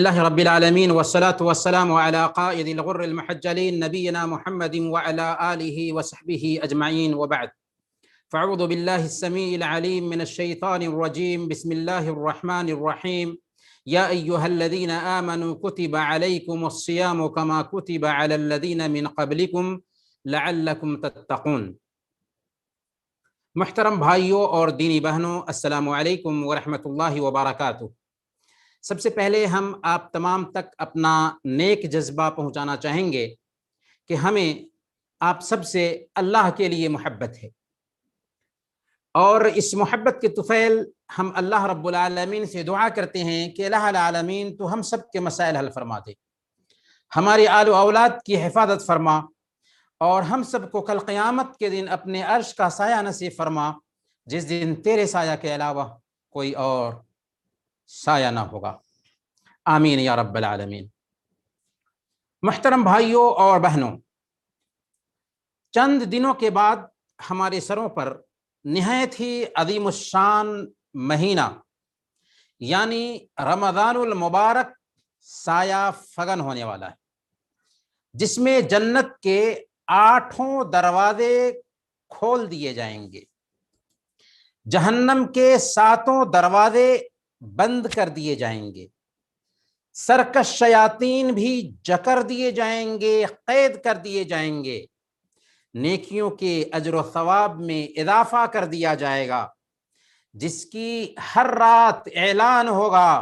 الله رب العالمين والصلاة والسلام على قائد الغر المحجلين نبينا محمد وعلى آله وصحبه أجمعين وبعد فأعوذ بالله السميع العليم من الشيطان الرجيم بسم الله الرحمن الرحيم يا أيها الذين آمنوا كتب عليكم الصيام كما كتب على الذين من قبلكم لعلكم تتقون۔ محترم بھائیوں اور دینی بہنوں، السلام علیکم ورحمۃ اللہ وبرکاتہ۔ سب سے پہلے ہم آپ تمام تک اپنا نیک جذبہ پہنچانا چاہیں گے کہ ہمیں آپ سب سے اللہ کے لیے محبت ہے، اور اس محبت کے طفیل ہم اللہ رب العالمین سے دعا کرتے ہیں کہ الہ العالمین تو ہم سب کے مسائل حل فرما دے، ہمارے آل و اولاد کی حفاظت فرما، اور ہم سب کو کل قیامت کے دن اپنے عرش کا سایہ نصیب فرما، جس دن تیرے سایہ کے علاوہ کوئی اور سایہ نہ ہوگا، آمین یا رب العالمین۔ محترم بھائیوں اور بہنوں، چند دنوں کے بعد ہمارے سروں پر نہایت ہی عظیم الشان مہینہ یعنی رمضان المبارک سایہ فگن ہونے والا ہے، جس میں جنت کے 8 دروازے کھول دیے جائیں گے، جہنم کے 7 دروازے بند کر دیے جائیں گے، سرکش شیاطین بھی جکر دیے جائیں گے، قید کر دیے جائیں گے، نیکیوں کے اجر و ثواب میں اضافہ کر دیا جائے گا، جس کی ہر رات اعلان ہوگا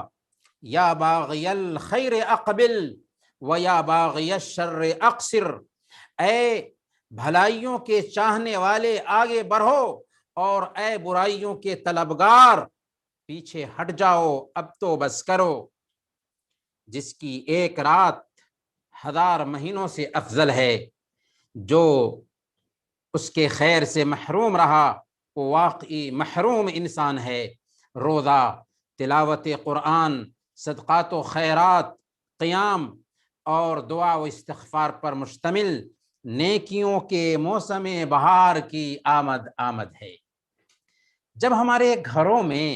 یا باغی الخیر اقبل و یا باغی الشر اقصر، اے بھلائیوں کے چاہنے والے آگے بڑھو، اور اے برائیوں کے طلبگار پیچھے ہٹ جاؤ، اب تو بس کرو، جس کی ایک رات 1000 مہینوں سے افضل ہے۔ جو اس کے خیر سے محروم رہا وہ واقعی محروم انسان ہے۔ روزہ، تلاوت قرآن، صدقات و خیرات، قیام اور دعا و استغفار پر مشتمل نیکیوں کے موسم بہار کی آمد ہے۔ جب ہمارے گھروں میں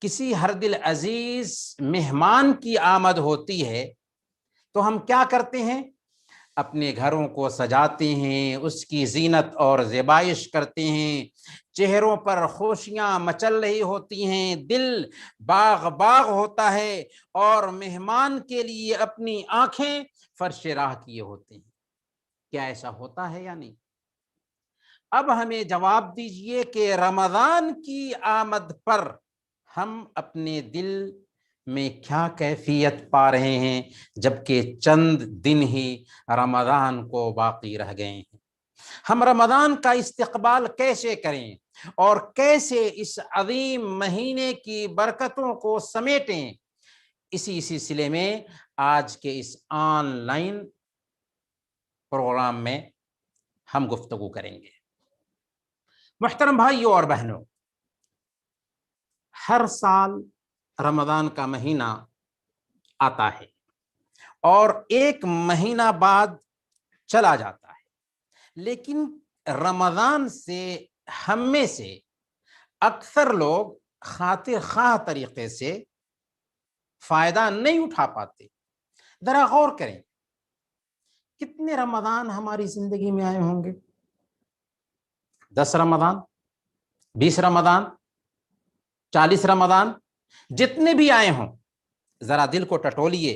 کسی ہر دل عزیز مہمان کی آمد ہوتی ہے تو ہم کیا کرتے ہیں؟ اپنے گھروں کو سجاتے ہیں، اس کی زینت اور زیبائش کرتے ہیں، چہروں پر خوشیاں مچل رہی ہوتی ہیں، دل باغ باغ ہوتا ہے، اور مہمان کے لیے اپنی آنکھیں فرش راہ کیے ہوتے ہیں۔ کیا ایسا ہوتا ہے یا نہیں؟ اب ہمیں جواب دیجئے کہ رمضان کی آمد پر ہم اپنے دل میں کیا کیفیت پا رہے ہیں، جبکہ چند دن ہی رمضان کو باقی رہ گئے ہیں۔ ہم رمضان کا استقبال کیسے کریں اور کیسے اس عظیم مہینے کی برکتوں کو سمیٹیں، اسی سلسلے میں آج کے اس آن لائن پروگرام میں ہم گفتگو کریں گے۔ محترم بھائیوں اور بہنوں، ہر سال رمضان کا مہینہ آتا ہے اور ایک مہینہ بعد چلا جاتا ہے، لیکن رمضان سے ہم میں سے اکثر لوگ خاطر خواہ طریقے سے فائدہ نہیں اٹھا پاتے۔ ذرا غور کریں، کتنے رمضان ہماری زندگی میں آئے ہوں گے؟ 10 رمضان، 20 رمضان، 40 رمضان، جتنے بھی آئے ہوں، ذرا دل کو ٹٹولیے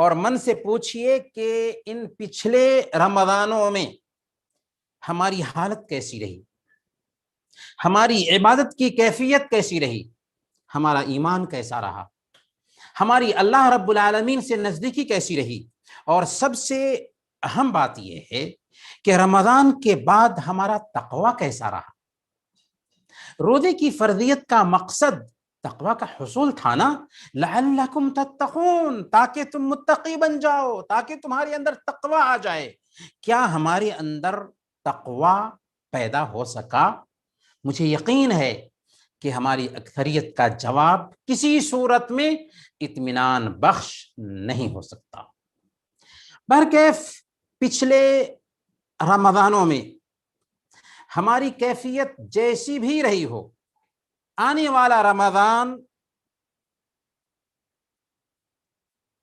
اور من سے پوچھئے کہ ان پچھلے رمضانوں میں ہماری حالت کیسی رہی، ہماری عبادت کی کیفیت کیسی رہی، ہمارا ایمان کیسا رہا، ہماری اللہ رب العالمین سے نزدیکی کیسی رہی، اور سب سے اہم بات یہ ہے کہ رمضان کے بعد ہمارا تقوی کیسا رہا۔ روزے کی فرضیت کا مقصد تقوی کا حصول تھا نا، لعلکم تتقون، تاکہ تم متقی بن جاؤ، تاکہ تمہارے اندر تقوی آ جائے۔ کیا ہمارے اندر تقوی پیدا ہو سکا؟ مجھے یقین ہے کہ ہماری اکثریت کا جواب کسی صورت میں اطمینان بخش نہیں ہو سکتا۔ برکیف پچھلے رمضانوں میں ہماری کیفیت جیسی بھی رہی ہو، آنے والا رمضان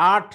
8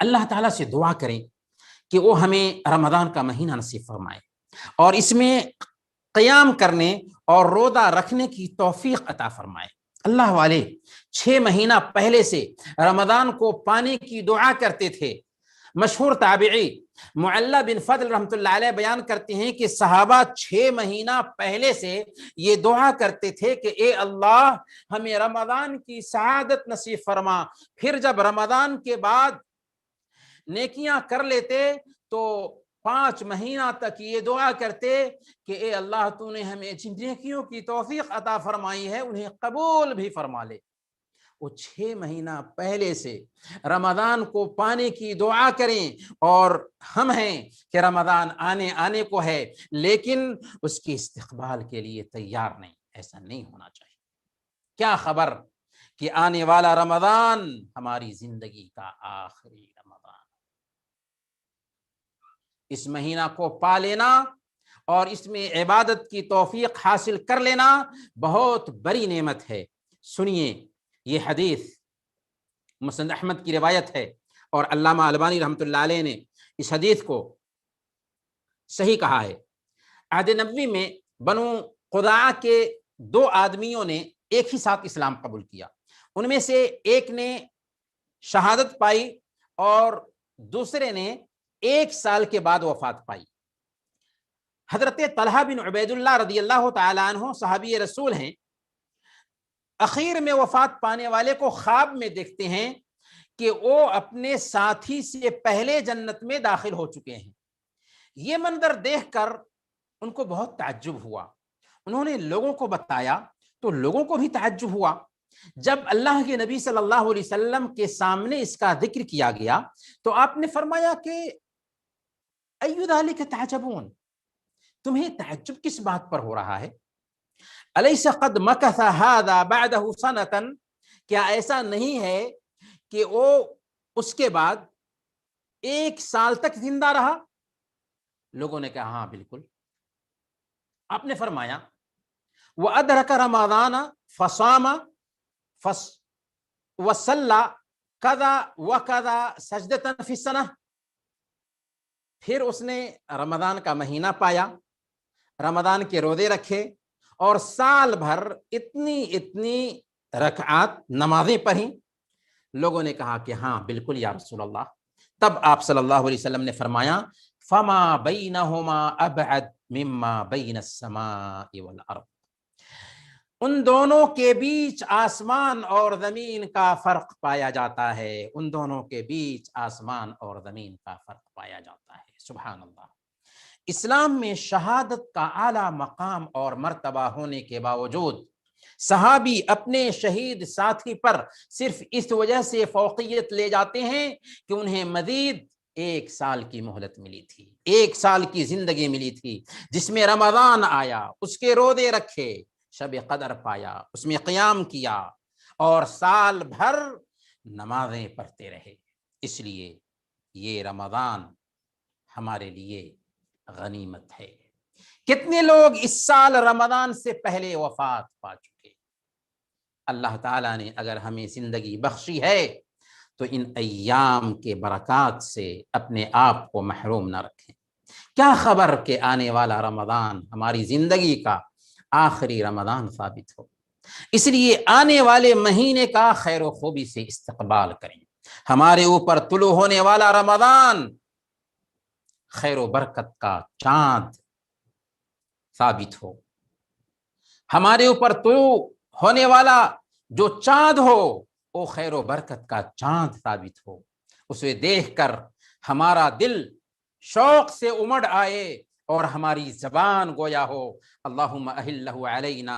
اللہ تعالیٰ سے دعا کریں کہ وہ ہمیں رمضان کا مہینہ نصیب فرمائے اور اس میں قیام کرنے اور روزہ رکھنے کی توفیق عطا فرمائے۔ اللہ والے 6 مہینہ پہلے سے رمضان کو پانے کی دعا کرتے تھے۔ مشہور تابعی معلّہ بن فضل رحمۃ اللہ علیہ بیان کرتے ہیں کہ صحابہ 6 مہینہ پہلے سے یہ دعا کرتے تھے کہ اے اللہ ہمیں رمضان کی سعادت نصیب فرما۔ پھر جب رمضان کے بعد نیکیاں کر لیتے تو 5 مہینہ تک یہ دعا کرتے کہ اے اللہ تو نے ہمیں جن نیکیوں کی توفیق عطا فرمائی ہے انہیں قبول بھی فرما لے۔ وہ 6 مہینہ پہلے سے رمضان کو پانے کی دعا کریں، اور ہم ہیں کہ رمضان آنے کو ہے لیکن اس کے استقبال کے لیے تیار نہیں۔ ایسا نہیں ہونا چاہیے۔ کیا خبر کہ آنے والا رمضان ہماری زندگی کا آخری رمضان۔ اس مہینہ کو پا لینا اور اس میں عبادت کی توفیق حاصل کر لینا بہت بڑی نعمت ہے۔ سنیے، یہ حدیث مسند احمد کی روایت ہے اور علامہ البانی رحمۃ اللہ علیہ نے اس حدیث کو صحیح کہا ہے۔ عہد نبوی میں بنو قضاع کے 2 آدمیوں نے ایک ہی ساتھ اسلام قبول کیا۔ ان میں سے ایک نے شہادت پائی اور دوسرے نے 1 سال کے بعد وفات پائی۔ حضرت طلحہ بن عبید اللہ رضی اللہ تعالیٰ عنہ صحابی رسول ہیں، اخیر میں وفات پانے والے کو خواب میں دیکھتے ہیں کہ وہ اپنے ساتھی سے پہلے جنت میں داخل ہو چکے ہیں۔ یہ منظر دیکھ کر ان کو بہت تعجب ہوا۔ انہوں نے لوگوں کو بتایا تو لوگوں کو بھی تعجب ہوا۔ جب اللہ کے نبی صلی اللہ علیہ وسلم کے سامنے اس کا ذکر کیا گیا تو آپ نے فرمایا کہ اَيُّ ذَلِكَ تَعْجَبُونَ، تمہیں تعجب کس بات پر ہو رہا ہے؟ أَلَيْسَ قَدْ مَكَثَ هَذَا بَعْدَهُ سَنَةً، کیا ایسا نہیں ہے کہ وہ اس کے بعد 1 سال تک زندہ رہا؟ لوگوں نے کہا ہاں بالکل۔ آپ نے فرمایا وَأَدْرَكَ رَمَضَانَ فَصَامَ وَصَلَّى كَذَا وَكَذَا سَجْدَةً فِي السَّنَةِ، پھر اس نے رمضان کا مہینہ پایا، رمضان کے روزے رکھے اور سال بھر اتنی رکعات نمازیں پڑھیں۔ لوگوں نے کہا کہ ہاں بالکل یا رسول اللہ۔ تب آپ صلی اللہ علیہ وسلم نے فرمایا فما بینہما ابعد مما بین السماء والارض، ان دونوں کے بیچ آسمان اور زمین کا فرق پایا جاتا ہے، ان دونوں کے بیچ آسمان اور زمین کا فرق پایا جاتا ہے۔ سبحان اللہ۔ اسلام میں شہادت کا اعلیٰ مقام اور مرتبہ ہونے کے باوجود صحابی اپنے شہید ساتھی پر صرف اس وجہ سے فوقیت لے جاتے ہیں کہ انہیں مزید 1 سال کی مہلت ملی تھی، 1 سال کی زندگی ملی تھی جس میں رمضان آیا، اس کے روزے رکھے، شب قدر پایا، اس میں قیام کیا اور سال بھر نمازیں پڑھتے رہے۔ اس لیے یہ رمضان ہمارے لیے غنیمت ہے۔ کتنے لوگ اس سال رمضان سے پہلے وفات پا چکے۔ اللہ تعالیٰ نے اگر ہمیں زندگی بخشی ہے تو ان ایام کے برکات سے اپنے آپ کو محروم نہ رکھیں۔ کیا خبر کہ آنے والا رمضان ہماری زندگی کا آخری رمضان ثابت ہو۔ اس لیے آنے والے مہینے کا خیر و خوبی سے استقبال کریں۔ ہمارے اوپر طلوع ہونے والا رمضان خیر و برکت کا چاند ثابت ہو۔ ہمارے اوپر طلوع ہونے والا جو چاند ہو وہ خیر و برکت کا چاند ثابت ہو۔ اسے دیکھ کر ہمارا دل شوق سے امڑ آئے اور ہماری زبان گویا ہو اللہم اہلہ علینا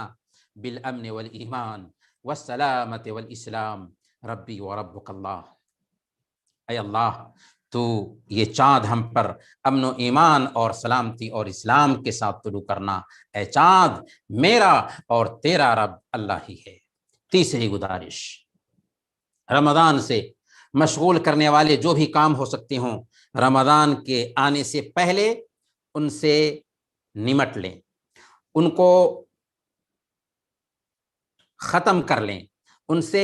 بالامن والایمان والسلامت والاسلام ربی وربک اللہ۔ اے اللہ تو یہ چاند ہم پر امن و ایمان اور سلامتی اور اسلام کے ساتھ طلوع کرنا۔ اے چاند میرا اور تیرا رب اللہ ہی ہے۔ تیسری گزارش، رمضان سے مشغول کرنے والے جو بھی کام ہو سکتے ہوں رمضان کے آنے سے پہلے ان سے نمٹ لیں، ان کو ختم کر لیں۔ ان سے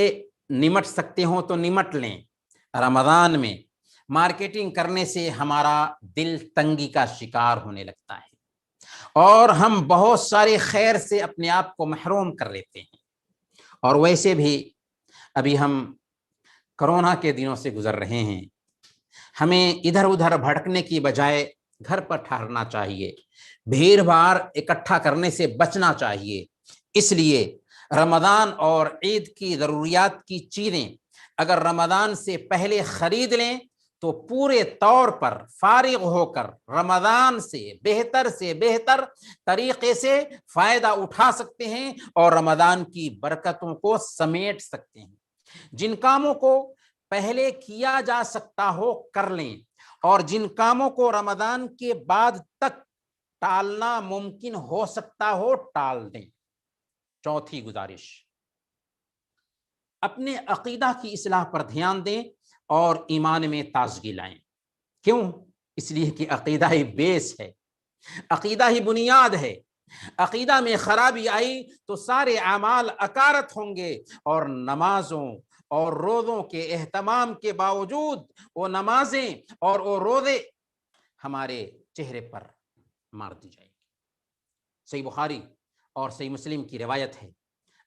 نمٹ سکتے ہوں تو نمٹ لیں۔ رمضان میں مارکیٹنگ کرنے سے ہمارا دل تنگی کا شکار ہونے لگتا ہے اور ہم بہت سارے خیر سے اپنے آپ کو محروم کر لیتے ہیں. اور ویسے بھی ابھی ہم کرونا کے دنوں سے گزر رہے ہیں. ہمیں ادھر ادھر بھٹکنے کی بجائے گھر پر ٹھہرنا چاہیے, بھیڑ بھاڑ اکٹھا کرنے سے بچنا چاہیے. اس لیے رمضان اور عید کی ضروریات کی چیزیں اگر رمضان سے پہلے خرید لیں تو پورے طور پر فارغ ہو کر رمضان سے بہتر طریقے سے فائدہ اٹھا سکتے ہیں اور رمضان کی برکتوں کو سمیٹ سکتے ہیں. جن کاموں کو پہلے کیا جا سکتا ہو کر لیں اور جن کاموں کو رمضان کے بعد تک ٹالنا ممکن ہو سکتا ہو ٹال دیں. چوتھی گزارش, اپنے عقیدہ کی اصلاح پر دھیان دیں اور ایمان میں تازگی لائیں. کیوں؟ اس لیے کہ عقیدہ ہی بیس ہے, عقیدہ ہی بنیاد ہے. عقیدہ میں خرابی آئی تو سارے اعمال اکارت ہوں گے اور نمازوں اور روزوں کے اہتمام کے باوجود وہ نمازیں اور وہ روزے ہمارے چہرے پر مار دی جائیں گی. صحیح بخاری اور صحیح مسلم کی روایت ہے,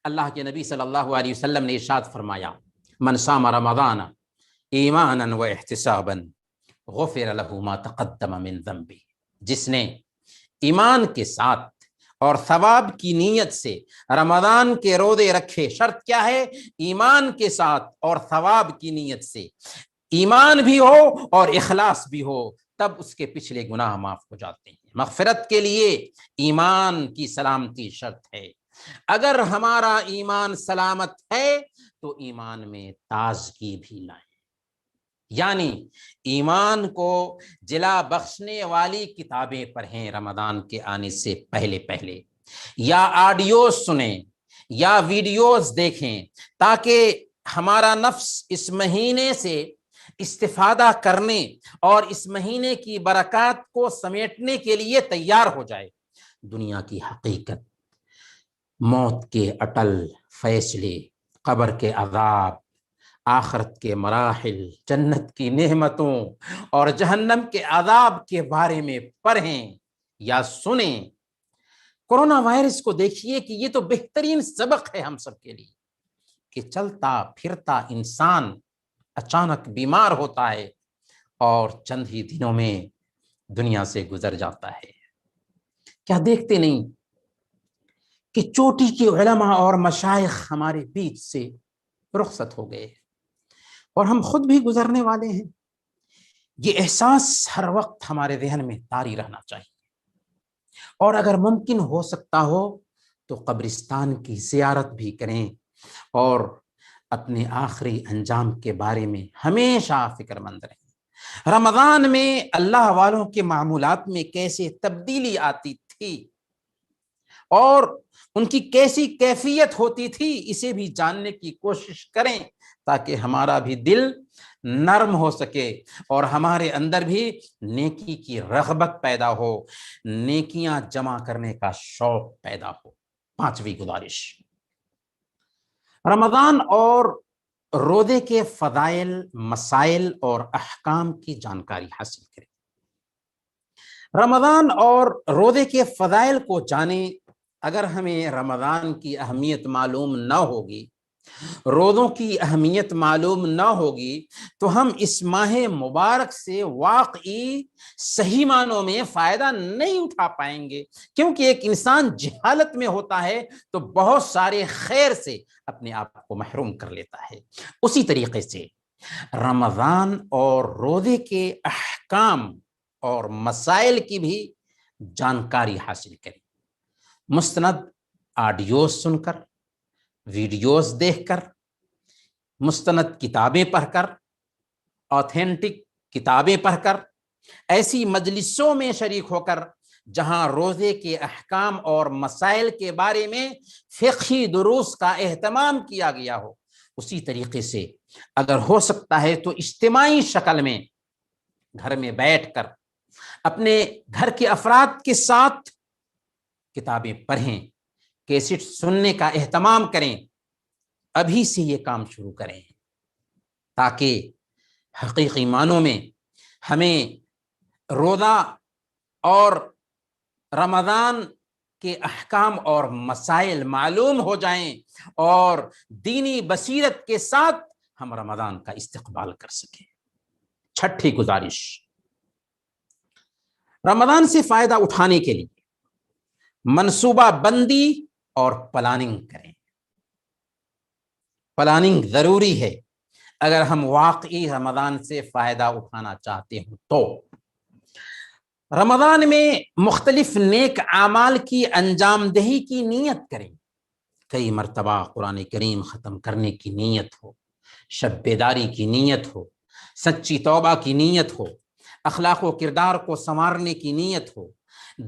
اللہ کے نبی صلی اللہ علیہ وسلم نے ارشاد فرمایا, من صام رمضان ایمانا و احتسابا غفر له ما تقدم من ذنبه. جس نے ایمان کے ساتھ اور ثواب کی نیت سے رمضان کے روزے رکھے, شرط کیا ہے؟ ایمان کے ساتھ اور ثواب کی نیت سے, ایمان بھی ہو اور اخلاص بھی ہو, تب اس کے پچھلے گناہ معاف ہو جاتے ہیں. مغفرت کے لیے ایمان کی سلامتی شرط ہے. اگر ہمارا ایمان سلامت ہے تو ایمان میں تازگی بھی لائیں, یعنی ایمان کو جلا بخشنے والی کتابیں پڑھیں رمضان کے آنے سے پہلے یا آڈیوز سنیں یا ویڈیوز دیکھیں, تاکہ ہمارا نفس اس مہینے سے استفادہ کرنے اور اس مہینے کی برکات کو سمیٹنے کے لیے تیار ہو جائے. دنیا کی حقیقت, موت کے اٹل فیصلے, قبر کے عذاب, آخرت کے مراحل, جنت کی نعمتوں اور جہنم کے عذاب کے بارے میں پڑھیں یا سنیں. کورونا وائرس کو دیکھیے کہ یہ تو بہترین سبق ہے ہم سب کے لیے کہ چلتا پھرتا انسان اچانک بیمار ہوتا ہے اور چند ہی دنوں میں دنیا سے گزر جاتا ہے. کیا دیکھتے نہیں کہ چوٹی کے علماء اور مشائخ ہمارے بیچ سے رخصت ہو گئے اور ہم خود بھی گزرنے والے ہیں. یہ احساس ہر وقت ہمارے ذہن میں طاری رہنا چاہیے, اور اگر ممکن ہو سکتا ہو تو قبرستان کی زیارت بھی کریں اور اپنے آخری انجام کے بارے میں ہمیشہ فکر مند رہیں. رمضان میں اللہ والوں کے معمولات میں کیسے تبدیلی آتی تھی اور ان کی کیسی کیفیت ہوتی تھی, اسے بھی جاننے کی کوشش کریں تاکہ ہمارا بھی دل نرم ہو سکے اور ہمارے اندر بھی نیکی کی رغبت پیدا ہو, نیکیاں جمع کرنے کا شوق پیدا ہو. پانچویں گزارش, رمضان اور روزے کے فضائل, مسائل اور احکام کی جانکاری حاصل کریں. رمضان اور روزے کے فضائل کو جانیں. اگر ہمیں رمضان کی اہمیت معلوم نہ ہوگی, روزوں کی اہمیت معلوم نہ ہوگی, تو ہم اس ماہ مبارک سے واقعی صحیح معنوں میں فائدہ نہیں اٹھا پائیں گے, کیونکہ ایک انسان جہالت میں ہوتا ہے تو بہت سارے خیر سے اپنے آپ کو محروم کر لیتا ہے. اسی طریقے سے رمضان اور روزے کے احکام اور مسائل کی بھی جانکاری حاصل کریں. مستند آڈیوز سن کر, ویڈیوز دیکھ کر, مستند کتابیں پڑھ کر, آتھینٹک کتابیں پڑھ کر, ایسی مجلسوں میں شریک ہو کر جہاں روزے کے احکام اور مسائل کے بارے میں فقہی دروس کا اہتمام کیا گیا ہو. اسی طریقے سے اگر ہو سکتا ہے تو اجتماعی شکل میں گھر میں بیٹھ کر اپنے گھر کے افراد کے ساتھ کتابیں پڑھیں, کیسٹ سننے کا اہتمام کریں. ابھی سے یہ کام شروع کریں تاکہ حقیقی معنوں میں ہمیں روزہ اور رمضان کے احکام اور مسائل معلوم ہو جائیں اور دینی بصیرت کے ساتھ ہم رمضان کا استقبال کر سکیں۔ چھٹی گزارش، رمضان سے فائدہ اٹھانے کے لیے منصوبہ بندی اور پلاننگ کریں۔ پلاننگ ضروری ہے اگر ہم واقعی رمضان سے فائدہ اٹھانا چاہتے ہوں تو۔ رمضان میں مختلف نیک اعمال کی انجام دہی کی نیت کریں۔ کئی مرتبہ قرآن کریم ختم کرنے کی نیت ہو، شب بیداری کی نیت ہو، سچی توبہ کی نیت ہو، اخلاق و کردار کو سنوارنے کی نیت ہو،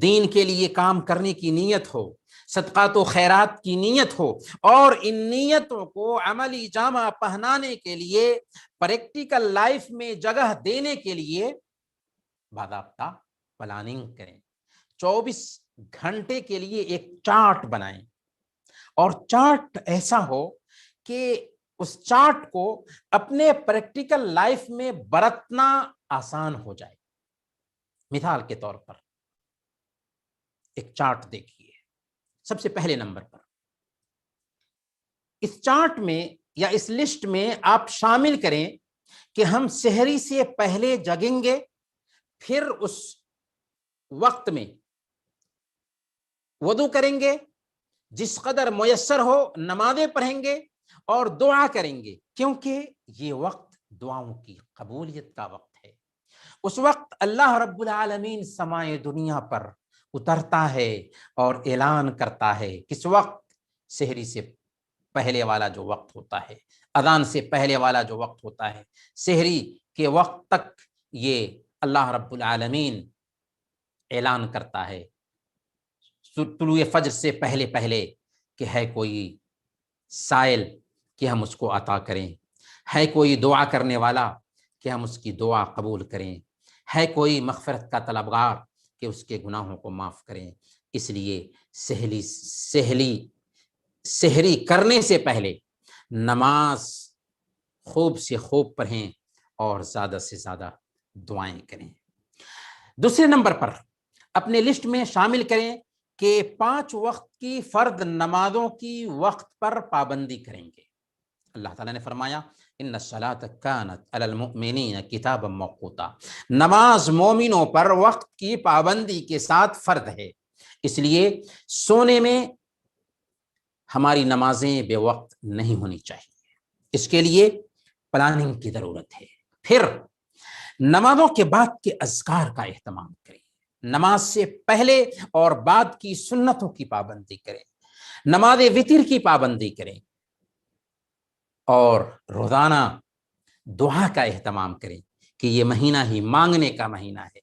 دین کے لیے کام کرنے کی نیت ہو، صدقات و خیرات کی نیت ہو، اور ان نیتوں کو عملی جامہ پہنانے کے لیے، پریکٹیکل لائف میں جگہ دینے کے لیے باضابطہ پلاننگ کریں۔ 24 گھنٹے کے لیے ایک چارٹ بنائیں، اور چارٹ ایسا ہو کہ اس چارٹ کو اپنے پریکٹیکل لائف میں برتنا آسان ہو جائے۔ مثال کے طور پر ایک چارٹ دیکھیے، سب سے پہلے نمبر پر اس چارٹ میں یا اس لسٹ میں آپ شامل کریں کہ ہم سحری سے پہلے جگیں گے، پھر اس وقت میں وضو کریں گے، جس قدر میسر ہو نمازیں پڑھیں گے اور دعا کریں گے، کیونکہ یہ وقت دعاؤں کی قبولیت کا وقت ہے۔ اس وقت اللہ رب العالمین سمائے دنیا پر اترتا ہے اور اعلان کرتا ہے۔ کس وقت؟ سحری سے پہلے والا جو وقت ہوتا ہے، اذان سے پہلے والا جو وقت ہوتا ہے، سحری کے وقت تک یہ اللہ رب العالمین اعلان کرتا ہے طلوع فجر سے پہلے پہلے کہ ہے کوئی سائل کہ ہم اس کو عطا کریں، ہے کوئی دعا کرنے والا کہ ہم اس کی دعا قبول کریں، ہے کوئی مغفرت کا طلبگار کہ اس کے گناہوں کو معاف کریں۔ اس لیے سحری کرنے سے پہلے نماز خوب سے خوب پڑھیں اور زیادہ سے زیادہ دعائیں کریں۔ دوسرے نمبر پر اپنے لسٹ میں شامل کریں کہ 5 وقت کی فرض نمازوں کی وقت پر پابندی کریں گے۔ اللہ تعالیٰ نے فرمایا ان الصلاۃ کانت علی المؤمنین کتابا موقوتا، نماز مومنوں پر وقت کی پابندی کے ساتھ فرض ہے، اس لیے سونے میں ہماری نمازیں بے وقت نہیں ہونی چاہیے۔ اس کے لیے پلاننگ کی ضرورت ہے۔ پھر نمازوں کے بعد کے اذکار کا اہتمام کریں، نماز سے پہلے اور بعد کی سنتوں کی پابندی کریں، نماز وتر کی پابندی کریں، اور روزانہ دعا کا اہتمام کریں کہ یہ مہینہ ہی مانگنے کا مہینہ ہے۔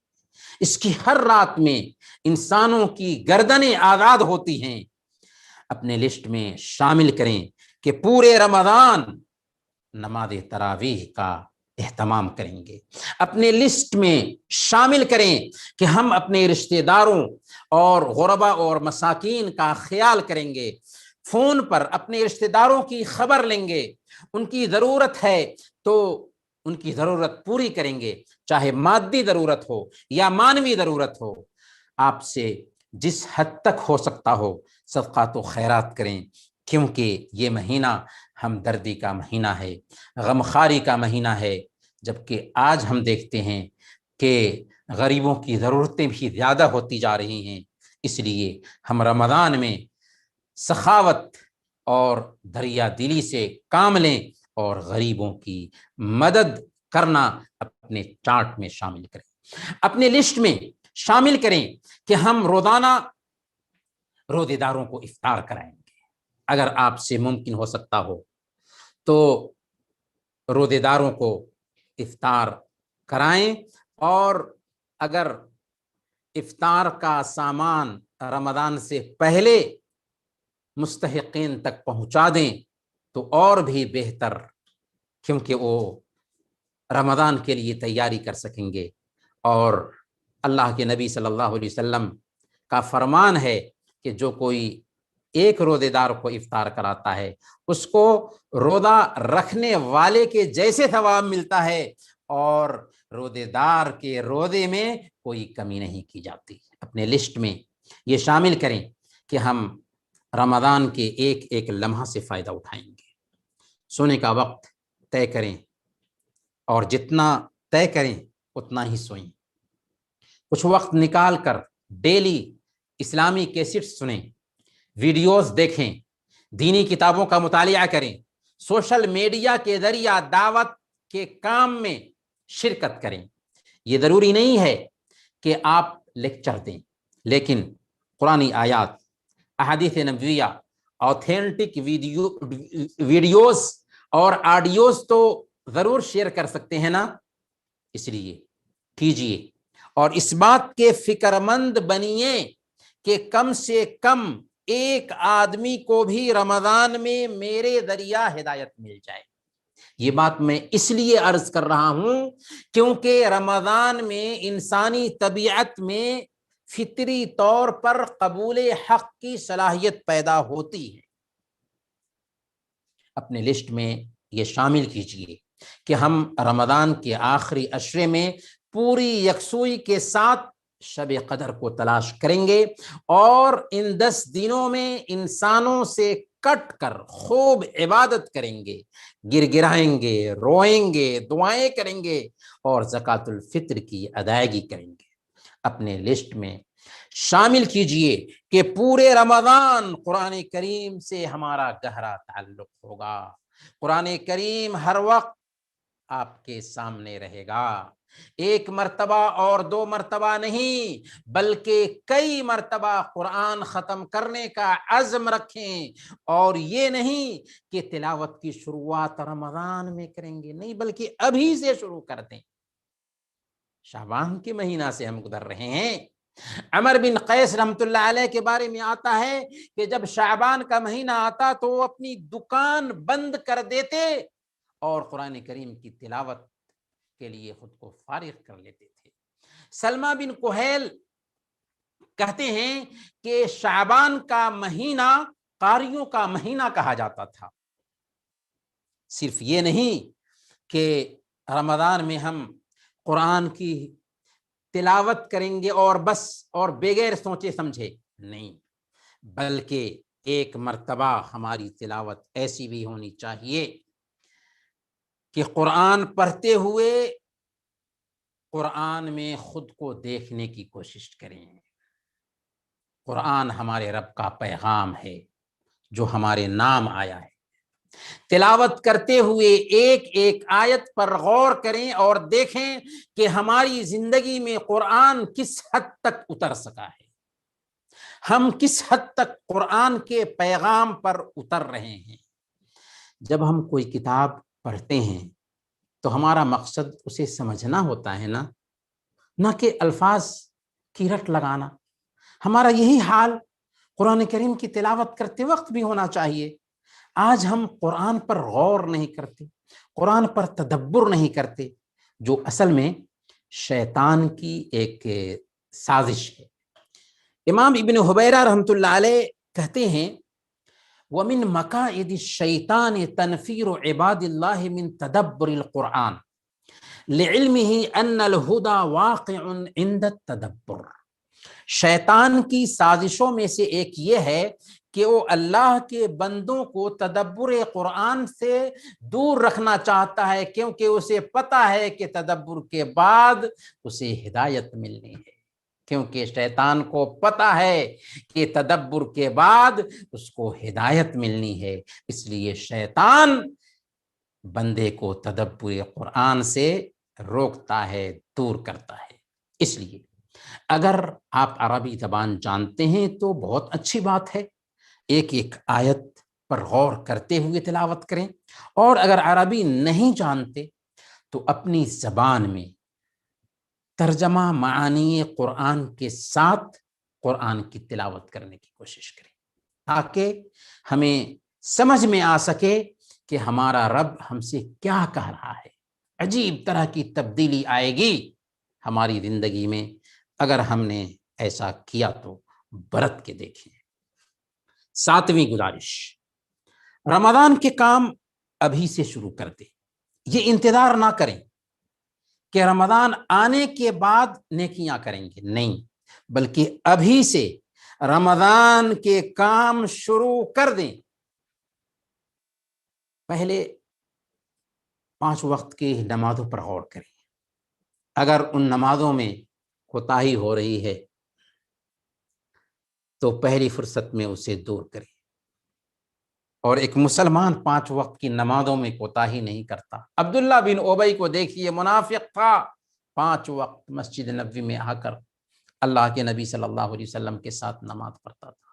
اس کی ہر رات میں انسانوں کی گردنیں آزاد ہوتی ہیں۔ اپنے لسٹ میں شامل کریں کہ پورے رمضان نماز تراویح کا اہتمام کریں گے۔ اپنے لسٹ میں شامل کریں کہ ہم اپنے رشتہ داروں اور غربا اور مساکین کا خیال کریں گے، فون پر اپنے رشتہ داروں کی خبر لیں گے، ان کی ضرورت ہے تو ان کی ضرورت پوری کریں گے، چاہے مادی ضرورت ہو یا مانوی ضرورت ہو۔ آپ سے جس حد تک ہو سکتا ہو صدقات و خیرات کریں، کیونکہ یہ مہینہ ہمدردی کا مہینہ ہے، غمخواری کا مہینہ ہے۔ جبکہ آج ہم دیکھتے ہیں کہ غریبوں کی ضرورتیں بھی زیادہ ہوتی جا رہی ہیں، اس لیے ہم رمضان میں سخاوت اور دریا دلی سے کام لیں اور غریبوں کی مدد کرنا اپنے چارٹ میں شامل کریں۔ اپنے لسٹ میں شامل کریں کہ ہم روزانہ روزے داروں کو افطار کرائیں گے۔ اگر آپ سے ممکن ہو سکتا ہو تو روزے داروں کو افطار کرائیں، اور اگر افطار کا سامان رمضان سے پہلے مستحقین تک پہنچا دیں تو اور بھی بہتر، کیونکہ وہ رمضان کے لیے تیاری کر سکیں گے۔ اور اللہ کے نبی صلی اللہ علیہ وسلم کا فرمان ہے کہ جو کوئی ایک روزے دار کو افطار کراتا ہے اس کو روزہ رکھنے والے کے جیسے ثواب ملتا ہے، اور روزے دار کے روزے میں کوئی کمی نہیں کی جاتی. اپنے لسٹ میں یہ شامل کریں کہ ہم رمضان کے ایک ایک لمحہ سے فائدہ اٹھائیں گے. سونے کا وقت طے کریں اور جتنا طے کریں اتنا ہی سوئیں. کچھ وقت نکال کر ڈیلی اسلامی کیسٹ سنیں، ویڈیوز دیکھیں، دینی کتابوں کا مطالعہ کریں، سوشل میڈیا کے ذریعہ دعوت کے کام میں شرکت کریں. یہ ضروری نہیں ہے کہ آپ لیکچر دیں، لیکن قرآنی آیات، احادیث نبویہ، آتھینٹک ویڈیوز اور آڈیوز تو ضرور شیئر کر سکتے ہیں نا. اس لیے کیجیے اور اس بات کے فکر مند بنیے کہ کم سے کم ایک آدمی کو بھی رمضان میں میرے ذریعہ ہدایت مل جائے. یہ بات میں اس لیے عرض کر رہا ہوں کیونکہ رمضان میں انسانی طبیعت میں فطری طور پر قبول حق کی صلاحیت پیدا ہوتی ہے. اپنے لسٹ میں یہ شامل کیجیے کہ ہم رمضان کے آخری عشرے میں پوری یکسوئی کے ساتھ شب قدر کو تلاش کریں گے اور ان 10 دنوں میں انسانوں سے کٹ کر خوب عبادت کریں گے، گر گرائیں گے، روئیں گے، دعائیں کریں گے اور زکوٰۃ الفطر کی ادائیگی کریں گے. اپنے لسٹ میں شامل کیجئے کہ پورے رمضان قرآن کریم سے ہمارا گہرا تعلق ہوگا. قرآن کریم ہر وقت آپ کے سامنے رہے گا. ایک مرتبہ اور 2 مرتبہ نہیں بلکہ کئی مرتبہ قرآن ختم کرنے کا عزم رکھیں. اور یہ نہیں کہ تلاوت کی شروعات رمضان میں کریں گے، نہیں بلکہ ابھی سے شروع کر دیں. شعبان کے مہینہ سے ہم گزر رہے ہیں. عمر بن قیس رحمۃ اللہ علیہ کے بارے میں آتا ہے کہ جب شعبان کا مہینہ آتا تو وہ اپنی دکان بند کر دیتے اور قرآن کریم کی تلاوت کے لیے خود کو فارغ کر لیتے تھے. سلمہ بن کہیل کہتے ہیں کہ شعبان کا مہینہ قاریوں کا مہینہ کہا جاتا تھا. صرف یہ نہیں کہ رمضان میں ہم قرآن کی تلاوت کریں گے اور بس اور بغیر سوچے سمجھے نہیں، بلکہ ایک مرتبہ ہماری تلاوت ایسی بھی ہونی چاہیے کہ قرآن پڑھتے ہوئے قرآن میں خود کو دیکھنے کی کوشش کریں. قرآن ہمارے رب کا پیغام ہے جو ہمارے نام آیا ہے. تلاوت کرتے ہوئے ایک ایک آیت پر غور کریں اور دیکھیں کہ ہماری زندگی میں قرآن کس حد تک اتر سکا ہے، ہم کس حد تک قرآن کے پیغام پر اتر رہے ہیں. جب ہم کوئی کتاب پڑھتے ہیں تو ہمارا مقصد اسے سمجھنا ہوتا ہے نہ کہ الفاظ کی رٹ لگانا. ہمارا یہی حال قرآن کریم کی تلاوت کرتے وقت بھی ہونا چاہیے. آج ہم قرآن پر غور نہیں کرتے، قرآن پر تدبر نہیں کرتے، جو اصل میں شیطان کی ایک سازش ہے. امام ابن حبیرہ رحمۃ اللہ علیہ کہتے ہیں وَمِن مَكَائِدِ الشَّيْطَانِ تَنْفِيرُ عِبَادِ اللَّهِ مِن تَدَبُّرِ الْقُرْآنِ لِعِلْمِهِ أَنَّ الْهُدَى وَاقِعٌ عِنْدَ التَّدَبُّرِ. شیطان کی سازشوں میں سے ایک یہ ہے کہ وہ اللہ کے بندوں کو تدبر قرآن سے دور رکھنا چاہتا ہے، کیونکہ اسے پتہ ہے کہ تدبر کے بعد اسے ہدایت ملنی ہے. کیونکہ شیطان کو پتہ ہے کہ تدبر کے بعد اس کو ہدایت ملنی ہے، اس لیے شیطان بندے کو تدبر قرآن سے روکتا ہے، دور کرتا ہے. اس لیے اگر آپ عربی زبان جانتے ہیں تو بہت اچھی بات ہے، ایک ایک آیت پر غور کرتے ہوئے تلاوت کریں، اور اگر عربی نہیں جانتے تو اپنی زبان میں ترجمہ معانی قرآن کے ساتھ قرآن کی تلاوت کرنے کی کوشش کریں تاکہ ہمیں سمجھ میں آ سکے کہ ہمارا رب ہم سے کیا کہہ رہا ہے. عجیب طرح کی تبدیلی آئے گی ہماری زندگی میں اگر ہم نے ایسا کیا تو برت کے دیکھیں. 7ویں گزارش، رمضان کے کام ابھی سے شروع کر دیں، یہ انتظار نہ کریں. کہ رمضان آنے کے بعد نیکیاں کریں گے، نہیں، بلکہ ابھی سے رمضان کے کام شروع کر دیں۔ پہلے 5 وقت کی نمازوں پر غور کریں، اگر ان نمازوں میں کوتاہی ہو رہی ہے تو پہلی فرصت میں اسے دور کریں۔ اور ایک مسلمان 5 وقت کی نمازوں میں کوتاہی نہیں کرتا۔ عبداللہ بن ابی کو دیکھیے، منافق تھا، 5 وقت مسجد نبوی میں آ کر اللہ کے نبی صلی اللہ علیہ وسلم کے ساتھ نماز پڑھتا تھا۔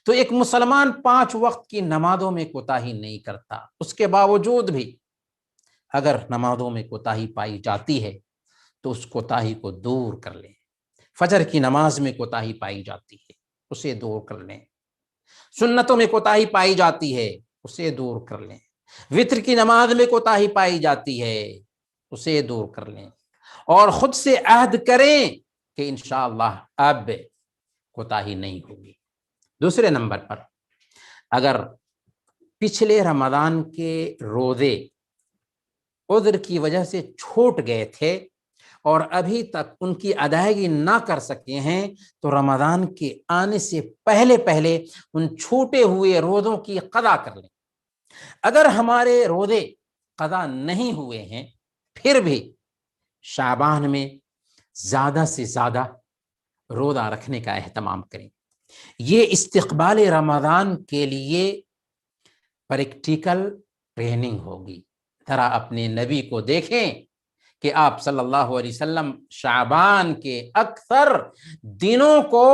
تو ایک مسلمان 5 وقت کی نمازوں میں کوتاہی نہیں کرتا۔ اس کے باوجود بھی اگر نمازوں میں کوتاہی پائی جاتی ہے تو اس کوتاہی کو دور کر لیں۔ فجر کی نماز میں کوتاہی پائی جاتی ہے، اسے دور کر لیں۔ سنتوں میں کوتاہی پائی جاتی ہے، اسے دور کر لیں۔ وتر کی نماز میں کوتاہی پائی جاتی ہے، اسے دور کر لیں، اور خود سے عہد کریں کہ انشاءاللہ اب کوتاہی نہیں ہوگی۔ دوسرے نمبر پر، اگر پچھلے رمضان کے روزے عذر کی وجہ سے چھوٹ گئے تھے اور ابھی تک ان کی ادائیگی نہ کر سکے ہیں تو رمضان کے آنے سے پہلے ان چھوٹے ہوئے روزوں کی قضا کر لیں۔ اگر ہمارے روزے قضا نہیں ہوئے ہیں پھر بھی شعبان میں زیادہ سے زیادہ روزہ رکھنے کا اہتمام کریں۔ یہ استقبال رمضان کے لیے پریکٹیکل ٹریننگ ہوگی۔ ذرا اپنے نبی کو دیکھیں کہ آپ صلی اللہ علیہ وسلم شعبان کے اکثر دنوں کو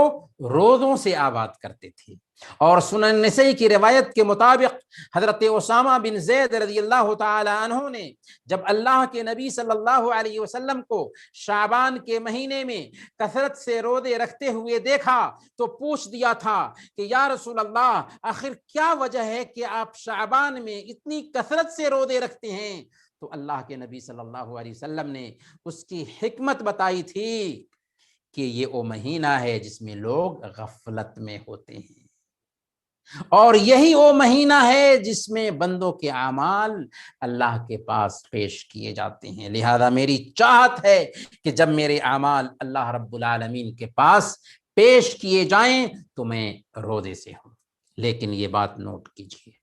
روزوں سے آباد کرتے تھے، اور سنن نسائی کی روایت کے مطابق حضرت اسامہ بن زید رضی اللہ تعالی عنہ نے جب اللہ کے نبی صلی اللہ علیہ وسلم کو شعبان کے مہینے میں کثرت سے روزے رکھتے ہوئے دیکھا تو پوچھ دیا تھا کہ یا رسول اللہ، آخر کیا وجہ ہے کہ آپ شعبان میں اتنی کثرت سے روزے رکھتے ہیں؟ تو اللہ کے نبی صلی اللہ علیہ وسلم نے اس کی حکمت بتائی تھی کہ یہ وہ مہینہ ہے جس میں لوگ غفلت میں ہوتے ہیں، اور یہی وہ مہینہ ہے جس میں بندوں کے اعمال اللہ کے پاس پیش کیے جاتے ہیں۔ لہذا میری چاہت ہے کہ جب میرے اعمال اللہ رب العالمین کے پاس پیش کیے جائیں تو میں روزے سے ہوں۔ لیکن یہ بات نوٹ کیجئے،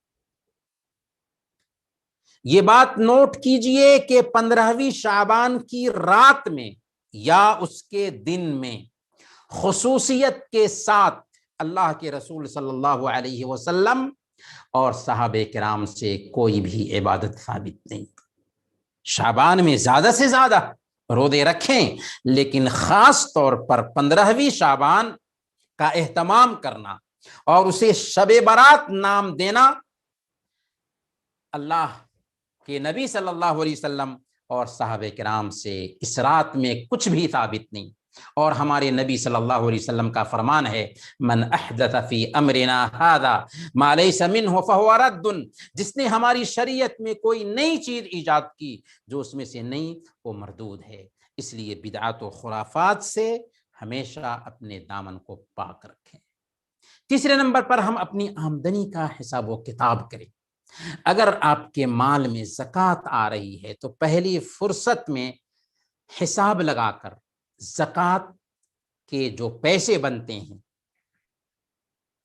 یہ بات نوٹ کیجئے کہ 15ویں شعبان کی رات میں یا اس کے دن میں خصوصیت کے ساتھ اللہ کے رسول صلی اللہ علیہ وسلم اور صحابہ کرام سے کوئی بھی عبادت ثابت نہیں۔ شعبان میں زیادہ سے زیادہ روزے رکھیں، لیکن خاص طور پر 15ویں شعبان کا اہتمام کرنا اور اسے شب برات نام دینا اللہ کہ نبی صلی اللہ علیہ وسلم اور صحابہ کرام سے اس رات میں کچھ بھی ثابت نہیں۔ اور ہمارے نبی صلی اللہ علیہ وسلم کا فرمان ہے، من احدث فی امرنا ھذا ما لیس منہ فہو رد، جس نے ہماری شریعت میں کوئی نئی چیز ایجاد کی جو اس میں سے نہیں، وہ مردود ہے۔ اس لیے بدعات و خرافات سے ہمیشہ اپنے دامن کو پاک رکھیں۔ تیسرے نمبر پر ہم اپنی آمدنی کا حساب و کتاب کریں۔ اگر آپ کے مال میں زکوٰۃ آ رہی ہے تو پہلی فرصت میں حساب لگا کر زکوٰۃ کے جو پیسے بنتے ہیں،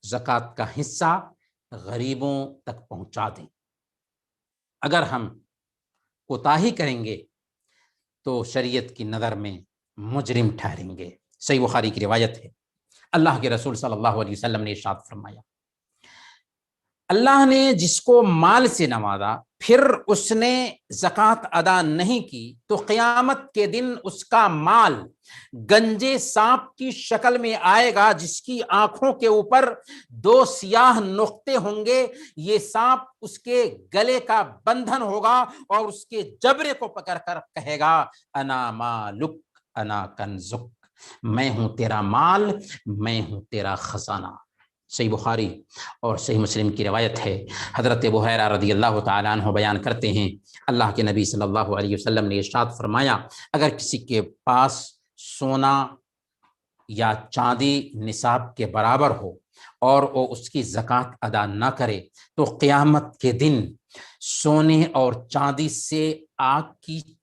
زکوٰۃ کا حصہ غریبوں تک پہنچا دیں۔ اگر ہم کوتاہی کریں گے تو شریعت کی نظر میں مجرم ٹھہریں گے۔ صحیح بخاری کی روایت ہے، اللہ کے رسول صلی اللہ علیہ وسلم نے ارشاد فرمایا، اللہ نے جس کو مال سے نوازا پھر اس نے زکوٰۃ ادا نہیں کی تو قیامت کے دن اس کا مال گنجے سانپ کی شکل میں آئے گا، جس کی آنکھوں کے اوپر 2 سیاہ نقطے ہوں گے۔ یہ سانپ اس کے گلے کا بندھن ہوگا اور اس کے جبڑے کو پکڑ کر کہے گا، انا مالک انا کنزک، میں ہوں تیرا مال، میں ہوں تیرا خزانہ۔ صحیح بخاری اور صحیح مسلم کی روایت ہے۔ حضرت ابو ہریرہ رضی اللہ تعالیٰ عنہ بیان کرتے ہیں، اللہ کے نبی صلی اللہ علیہ وسلم نے ارشاد فرمایا، اگر کسی کے پاس سونا یا چاندی نصاب کے برابر ہو اور وہ اس کی زکوٰۃ ادا نہ کرے تو قیامت کے دن سونے اور چاندی سے آگ کی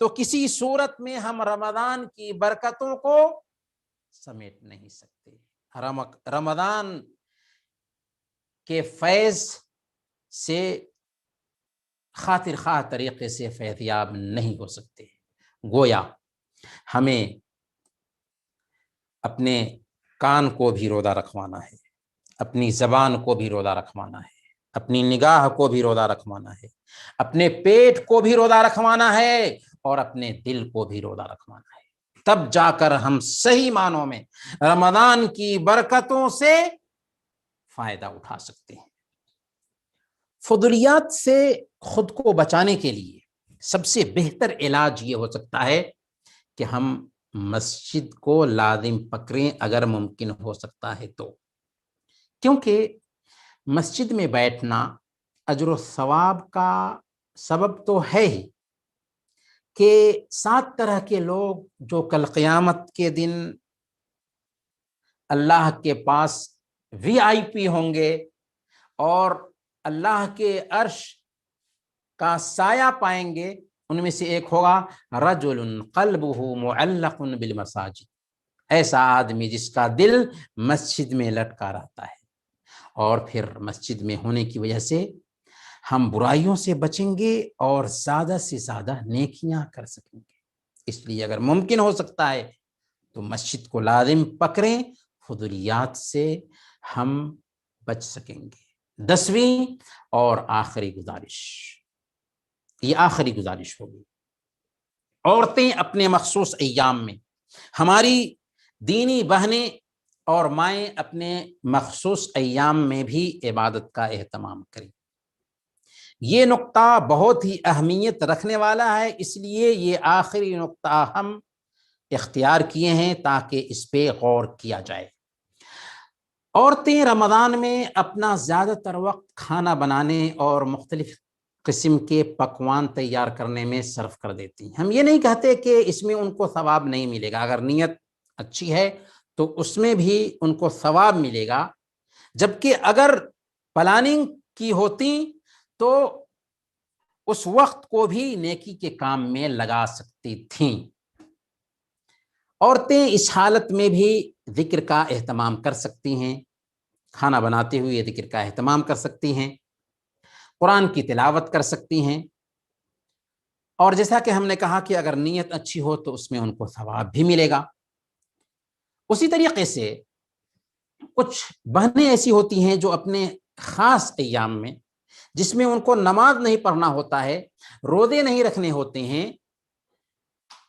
تو کسی صورت میں ہم رمضان کی برکتوں کو سمیٹ نہیں سکتے، رمضان کے فیض سے خاطر خواہ طریقے سے فیضیاب نہیں ہو سکتے۔ گویا ہمیں اپنے کان کو بھی روزہ رکھوانا ہے، اپنی زبان کو بھی روزہ رکھوانا ہے، اپنی نگاہ کو بھی روزہ رکھوانا ہے، اپنے پیٹ کو بھی روزہ رکھوانا ہے، اور اپنے دل کو بھی روزہ رکھوانا ہے۔ تب جا کر ہم صحیح معنوں میں رمضان کی برکتوں سے فائدہ اٹھا سکتے ہیں۔ فضولیات سے خود کو بچانے کے لیے سب سے بہتر علاج یہ ہو سکتا ہے کہ ہم مسجد کو لازم پکڑیں اگر ممکن ہو سکتا ہے تو، کیونکہ مسجد میں بیٹھنا اجر و ثواب کا سبب تو ہے ہی کہ 7 طرح کے لوگ جو کل قیامت کے دن اللہ کے پاس VIP ہوں گے اور اللہ کے عرش کا سایہ پائیں گے، ان میں سے ایک ہوگا رجل قلبہ معلق بالمساجد، ایسا آدمی جس کا دل مسجد میں لٹکا رہتا ہے۔ اور پھر مسجد میں ہونے کی وجہ سے ہم برائیوں سے بچیں گے اور زیادہ سے زیادہ نیکیاں کر سکیں گے۔ اس لیے اگر ممکن ہو سکتا ہے تو مسجد کو لازم پکڑیں، فضولیات سے ہم بچ سکیں گے۔ 10ویں اور آخری گزارش، یہ آخری گزارش ہوگی، عورتیں اپنے مخصوص ایام میں، ہماری دینی بہنیں اور مائیں اپنے مخصوص ایام میں بھی عبادت کا اہتمام کریں۔ یہ نقطہ بہت ہی اہمیت رکھنے والا ہے، اس لیے یہ آخری نقطہ ہم اختیار کیے ہیں تاکہ اس پہ غور کیا جائے۔ عورتیں رمضان میں اپنا زیادہ تر وقت کھانا بنانے اور مختلف قسم کے پکوان تیار کرنے میں صرف کر دیتی ہیں۔ ہم یہ نہیں کہتے کہ اس میں ان کو ثواب نہیں ملے گا، اگر نیت اچھی ہے تو اس میں بھی ان کو ثواب ملے گا، جبکہ اگر پلاننگ کی ہوتی تو اس وقت کو بھی نیکی کے کام میں لگا سکتی تھیں۔ عورتیں اس حالت میں بھی ذکر کا اہتمام کر سکتی ہیں، کھانا بناتے ہوئے ذکر کا اہتمام کر سکتی ہیں، قرآن کی تلاوت کر سکتی ہیں، اور جیسا کہ ہم نے کہا کہ اگر نیت اچھی ہو تو اس میں ان کو ثواب بھی ملے گا۔ اسی طریقے سے کچھ بہنیں ایسی ہوتی ہیں جو اپنے خاص ایام میں، جس میں ان کو نماز نہیں پڑھنا ہوتا ہے، روزے نہیں رکھنے ہوتے ہیں،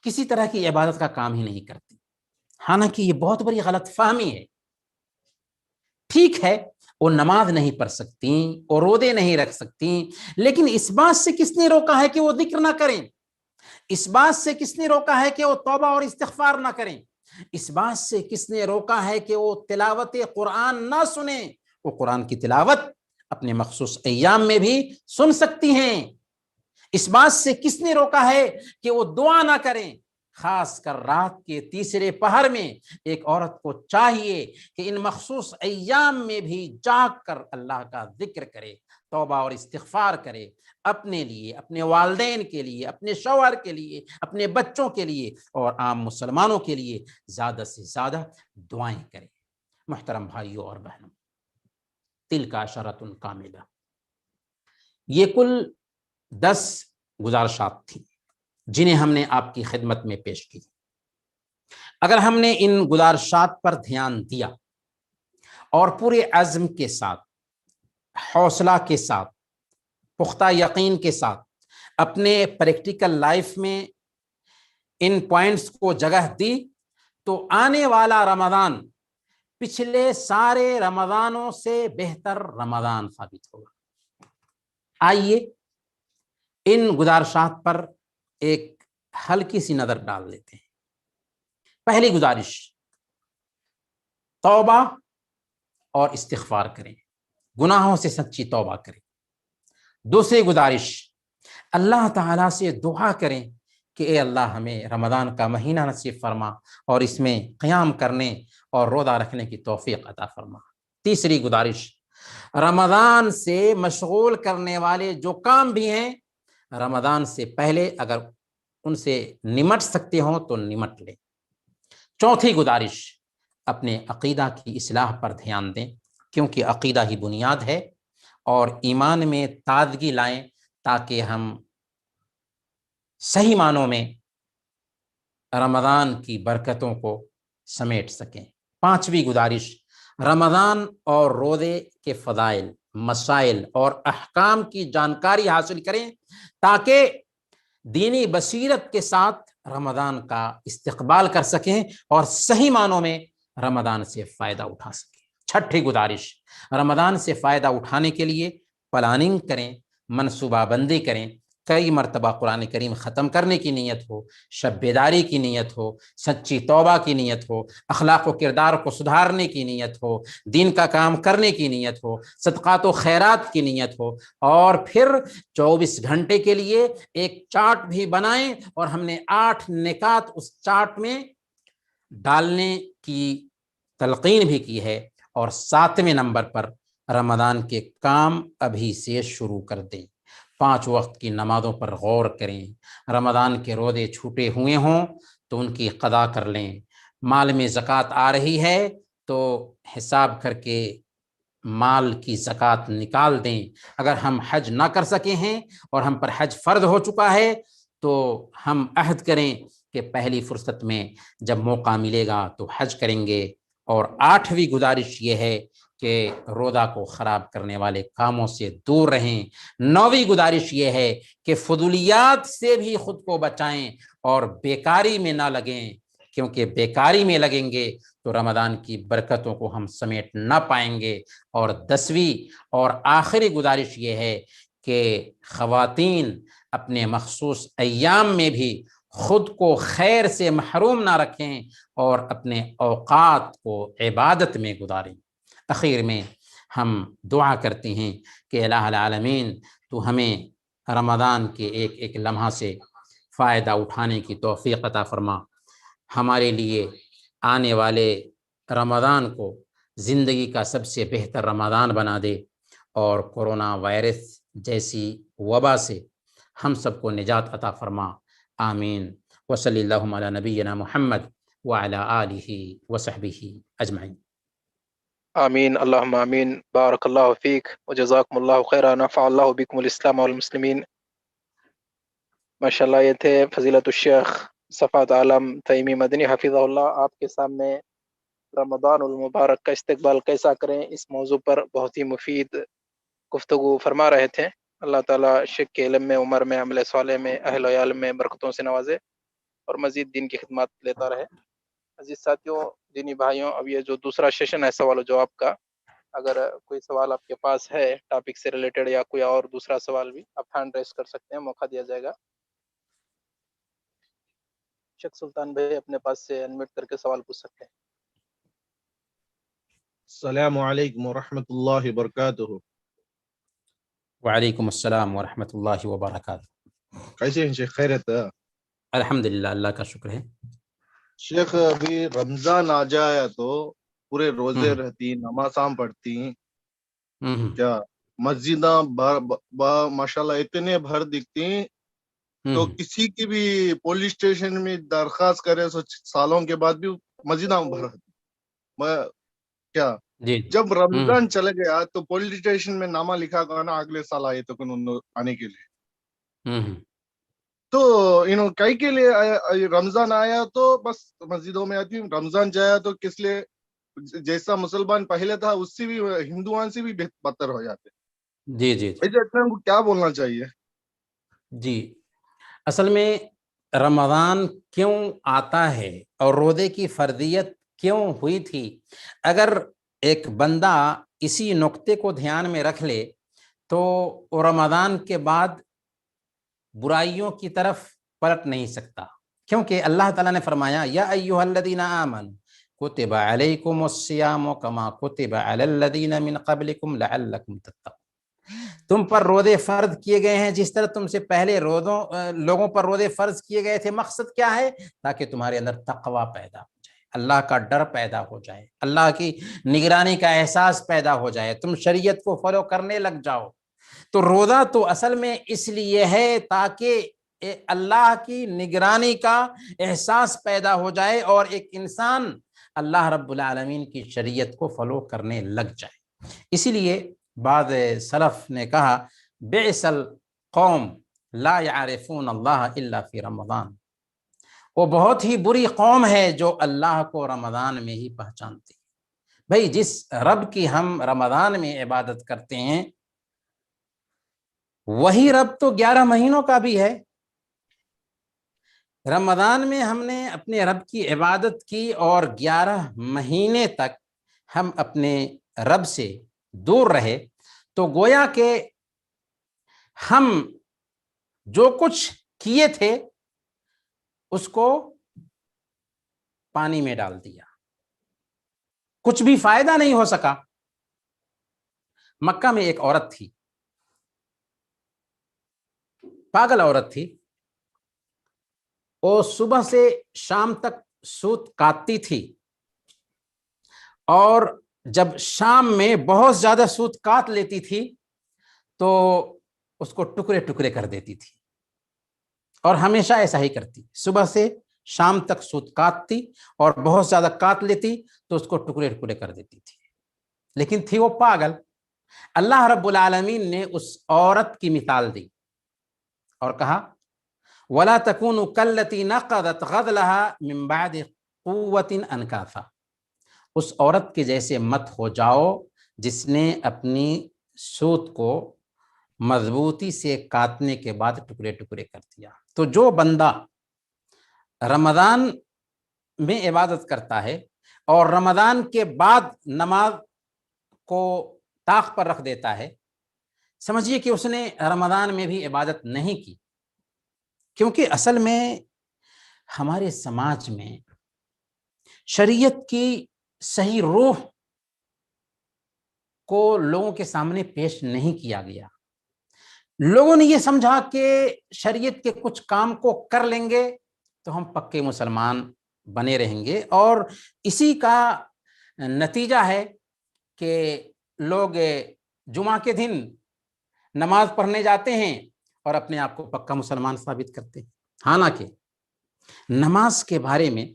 کسی طرح کی عبادت کا کام ہی نہیں کرتی۔ حالانکہ یہ بہت بڑی غلط فہمی ہے۔ ٹھیک ہے وہ نماز نہیں پڑھ سکتی اور روزے نہیں رکھ سکتی، لیکن اس بات سے کس نے روکا ہے کہ وہ ذکر نہ کریں؟ اس بات سے کس نے روکا ہے کہ وہ توبہ اور استغفار نہ کریں؟ اس بات سے کس نے روکا ہے کہ وہ تلاوت قرآن نہ سنیں؟ وہ قرآن کی تلاوت اپنے مخصوص ایام میں بھی سن سکتی ہیں۔ اس بات سے کس نے روکا ہے کہ وہ دعا نہ کریں؟ خاص کر رات کے تیسرے پہر میں ایک عورت کو چاہیے کہ ان مخصوص ایام میں بھی جاگ کر اللہ کا ذکر کرے، توبہ اور استغفار کرے، اپنے لیے، اپنے والدین کے لیے، اپنے شوہر کے لیے، اپنے بچوں کے لیے اور عام مسلمانوں کے لیے زیادہ سے زیادہ دعائیں کرے۔ محترم بھائیوں اور بہنوں، تلک عشرۃ کاملہ، یہ کل 10 گزارشات تھیں جنہیں ہم نے آپ کی خدمت میں پیش کی۔ اگر ہم نے ان گزارشات پر دھیان دیا اور پورے عزم کے ساتھ، حوصلہ کے ساتھ، پختہ یقین کے ساتھ اپنے پریکٹیکل لائف میں ان پوائنٹس کو جگہ دی تو آنے والا رمضان پچھلے سارے رمضانوں سے بہتر رمضان ثابت ہوگا۔ آئیے ان گزارشات پر ایک ہلکی سی نظر ڈال لیتے ہیں۔ پہلی گزارش، توبہ اور استغفار کریں، گناہوں سے سچی توبہ کریں۔ دوسری گزارش، اللہ تعالیٰ سے دعا کریں کہ اے اللہ ہمیں رمضان کا مہینہ نصیب فرما اور اس میں قیام کرنے اور روزہ رکھنے کی توفیق عطا فرما۔ تیسری گزارش، رمضان سے مشغول کرنے والے جو کام بھی ہیں، رمضان سے پہلے اگر ان سے نمٹ سکتے ہوں تو نمٹ لیں۔ چوتھی گزارش، اپنے عقیدہ کی اصلاح پر دھیان دیں، کیونکہ عقیدہ ہی بنیاد ہے، اور ایمان میں تازگی لائیں تاکہ ہم صحیح معنوں میں رمضان کی برکتوں کو سمیٹ سکیں۔ پانچویں گزارش، رمضان اور روزے کے فضائل، مسائل اور احکام کی جانکاری حاصل کریں تاکہ دینی بصیرت کے ساتھ رمضان کا استقبال کر سکیں اور صحیح معنوں میں رمضان سے فائدہ اٹھا سکیں۔ چھٹی گزارش، رمضان سے فائدہ اٹھانے کے لیے پلاننگ کریں، منصوبہ بندی کریں، کئی مرتبہ قرآن کریم ختم کرنے کی نیت ہو، شب بیداری کی نیت ہو، سچی توبہ کی نیت ہو، اخلاق و کردار کو سدھارنے کی نیت ہو، دین کا کام کرنے کی نیت ہو، صدقات و خیرات کی نیت ہو، اور پھر 24 گھنٹے کے لیے ایک چارٹ بھی بنائیں، اور ہم نے 8 نکات اس چارٹ میں ڈالنے کی تلقین بھی کی ہے، اور 7ویں نمبر پر رمضان کے کام ابھی سے شروع کر دیں۔ 5 وقت کی نمازوں پر غور کریں، رمضان کے روزے چھوٹے ہوئے ہوں تو ان کی قضا کر لیں، مال میں زکوٰۃ آ رہی ہے تو حساب کر کے مال کی زکوٰۃ نکال دیں۔ اگر ہم حج نہ کر سکے ہیں اور ہم پر حج فرض ہو چکا ہے تو ہم عہد کریں کہ پہلی فرصت میں جب موقع ملے گا تو حج کریں گے۔ اور 8ویں گزارش یہ ہے کہ روزہ کو خراب کرنے والے کاموں سے دور رہیں۔ 9ویں گزارش یہ ہے کہ فضولیات سے بھی خود کو بچائیں اور بیکاری میں نہ لگیں، کیونکہ بیکاری میں لگیں گے تو رمضان کی برکتوں کو ہم سمیٹ نہ پائیں گے۔ اور 10ویں اور آخری گزارش یہ ہے کہ خواتین اپنے مخصوص ایام میں بھی خود کو خیر سے محروم نہ رکھیں اور اپنے اوقات کو عبادت میں گزاریں۔ اخیر میں ہم دعا کرتے ہیں کہ الہ العالمین تو ہمیں رمضان کے ایک ایک لمحہ سے فائدہ اٹھانے کی توفیق عطا فرما، ہمارے لیے آنے والے رمضان کو زندگی کا سب سے بہتر رمضان بنا دے، اور کورونا وائرس جیسی وبا سے ہم سب کو نجات عطا فرما، آمین۔ وصلی اللہ علی نبینا محمد وعلی آلہ وصحبہ اجمعین۔ آمین اللہم آمین۔ بارک اللہ فیک وجزاکم اللہ خیرا، نفع اللہ بکم الاسلام والمسلمین۔ ماشاءاللہ، یہ تھے فضیلت الشیخ صفوت عالم تیمی مدنی حفظہ اللہ، آپ کے سامنے رمضان المبارک کا استقبال کیسا کریں اس موضوع پر بہت ہی مفید گفتگو فرما رہے تھے۔ اللہ تعالیٰ شیخ کے علم میں، عمر میں، عمل صالح میں، اہل و عیال میں برکتوں سے نوازے اور مزید دین کی خدمات لیتا رہے۔ عزیز ساتھیوں، دینی بھائیوں، اب یہ جو دوسرا سیشن ہے سوال و جواب کا، اگر کوئی سوال آپ کے پاس ہے ٹاپک سے ریلیٹڈ یا کوئی اور دوسرا سوال بھی، آپ ہینڈ ریس کر سکتے ہیں، موقع دیا جائے گا۔ شیخ سلطان بھائی اپنے پاس سے انمیوٹ کر کے سوال پوچھ سکتے ہیں۔ السلام علیکم ورحمۃ اللہ وبرکاتہ۔ وعلیکم السلام ورحمۃ اللہ وبرکاتہ۔ کیسے ہیں شیخ؟ خیریت ہے؟ الحمدللہ، اللہ کا شکر ہے۔ شیخ ابھی رمضان آ جایا تو پورے روزے رہتی، نمازاں پڑھتی، کیا مسجداں ماشاءاللہ اتنے بھر دکھتی، تو کسی کی بھی پولیس اسٹیشن میں درخواست کرے سو سالوں کے بعد بھی مسجداں بھر کیا جی جب رمضان چلے گیا تو پولیس اسٹیشن میں نامہ لکھا گیا نا اگلے سال آئے تو آنے کے لیے، تو کئی کے لیے رمضان آیا تو بس مسجدوں میں آتی، رمضان جایا تو کس لیے جیسا مسلمان پہلے تھا اس سے بھی ہندوان سے بھی بدتر ہو جاتے۔ جی جی اتنا کو کیا بولنا چاہیے؟ جی، اصل میں رمضان کیوں آتا ہے اور روزے کی فرضیت کیوں ہوئی تھی، اگر ایک بندہ اسی نقطے کو دھیان میں رکھ لے تو رمضان کے بعد برائیوں کی طرف پلٹ نہیں سکتا، کیونکہ اللہ تعالیٰ نے فرمایا یا ایھا الذین آمنوا کتب علیکم الصیام کما کتب علی الذین من قبلکم لعلکم تتقون، تم پر روزے فرض کیے گئے ہیں جس طرح تم سے پہلے لوگوں پر روزے فرض کیے گئے تھے۔ مقصد کیا ہے؟ تاکہ تمہارے اندر تقوی پیدا ہو جائے، اللہ کا ڈر پیدا ہو جائے، اللہ کی نگرانی کا احساس پیدا ہو جائے، تم شریعت کو فالو کرنے لگ جاؤ۔ تو روزہ تو اصل میں اس لیے ہے تاکہ اللہ کی نگرانی کا احساس پیدا ہو جائے اور ایک انسان اللہ رب العالمین کی شریعت کو فالو کرنے لگ جائے۔ اسی لیے بعض سلف نے کہا بئس القوم لا يعرفون اللہ الا فی رمضان، وہ بہت ہی بری قوم ہے جو اللہ کو رمضان میں ہی پہچانتی ہے۔ بھئی جس رب کی ہم رمضان میں عبادت کرتے ہیں وہی رب تو 11 مہینوں کا بھی ہے۔ رمضان میں ہم نے اپنے رب کی عبادت کی اور 11 مہینے تک ہم اپنے رب سے دور رہے، تو گویا کہ ہم جو کچھ کیے تھے اس کو پانی میں ڈال دیا، کچھ بھی فائدہ نہیں ہو سکا۔ مکہ میں ایک عورت تھی، پاگل عورت تھی، وہ صبح سے شام تک سوت کاٹتی تھی، اور جب شام میں بہت زیادہ سوت کاٹ لیتی تھی تو اس کو ٹکڑے ٹکڑے کر دیتی تھی، اور ہمیشہ ایسا ہی کرتی، صبح سے شام تک سوت کاٹتی اور بہت زیادہ کاٹ لیتی تو اس کو ٹکڑے ٹکڑے کر دیتی تھی، لیکن تھی وہ پاگل۔ اللہ رب العالمین نے اس عورت کی مثال دی اور کہا وَلَا تَكُونُوا كَالَّتِي نَقَضَتْ غَزْلَهَا مِن بَعْدِ قُوَّةٍ أَنْكَاثًا، اس عورت کے جیسے مت ہو جاؤ جس نے اپنی سوت کو مضبوطی سے کاٹنے کے بعد ٹکڑے ٹکڑے کر دیا۔ تو جو بندہ رمضان میں عبادت کرتا ہے اور رمضان کے بعد نماز کو طاق پر رکھ دیتا ہے، سمجھیے کہ اس نے رمضان میں بھی عبادت نہیں کی، کیونکہ اصل میں ہمارے سماج میں شریعت کی صحیح روح کو لوگوں کے سامنے پیش نہیں کیا گیا۔ لوگوں نے یہ سمجھا کہ شریعت کے کچھ کام کو کر لیں گے تو ہم پکے مسلمان بنے رہیں گے، اور اسی کا نتیجہ ہے کہ لوگ جمعہ کے دن نماز پڑھنے جاتے ہیں اور اپنے آپ کو پکا مسلمان ثابت کرتے ہیں۔ حالانکہ نماز کے بارے میں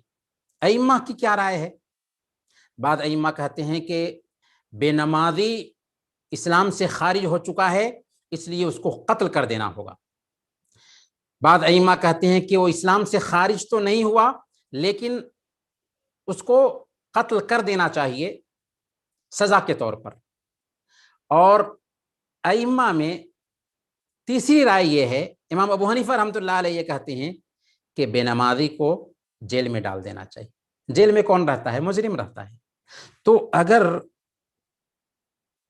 ائمہ کی کیا رائے ہے؟ بعض ائمہ کہتے ہیں کہ بے نمازی اسلام سے خارج ہو چکا ہے، اس لیے اس کو قتل کر دینا ہوگا۔ بعض ائمہ کہتے ہیں کہ وہ اسلام سے خارج تو نہیں ہوا لیکن اس کو قتل کر دینا چاہیے سزا کے طور پر۔ اور ائمہ میں تیسری رائے یہ ہے، امام ابو حنیفہ رحمۃ اللہ علیہ یہ کہتے ہیں کہ بے نمازی کو جیل میں ڈال دینا چاہیے۔ جیل میں کون رہتا ہے؟ مجرم رہتا ہے۔ تو اگر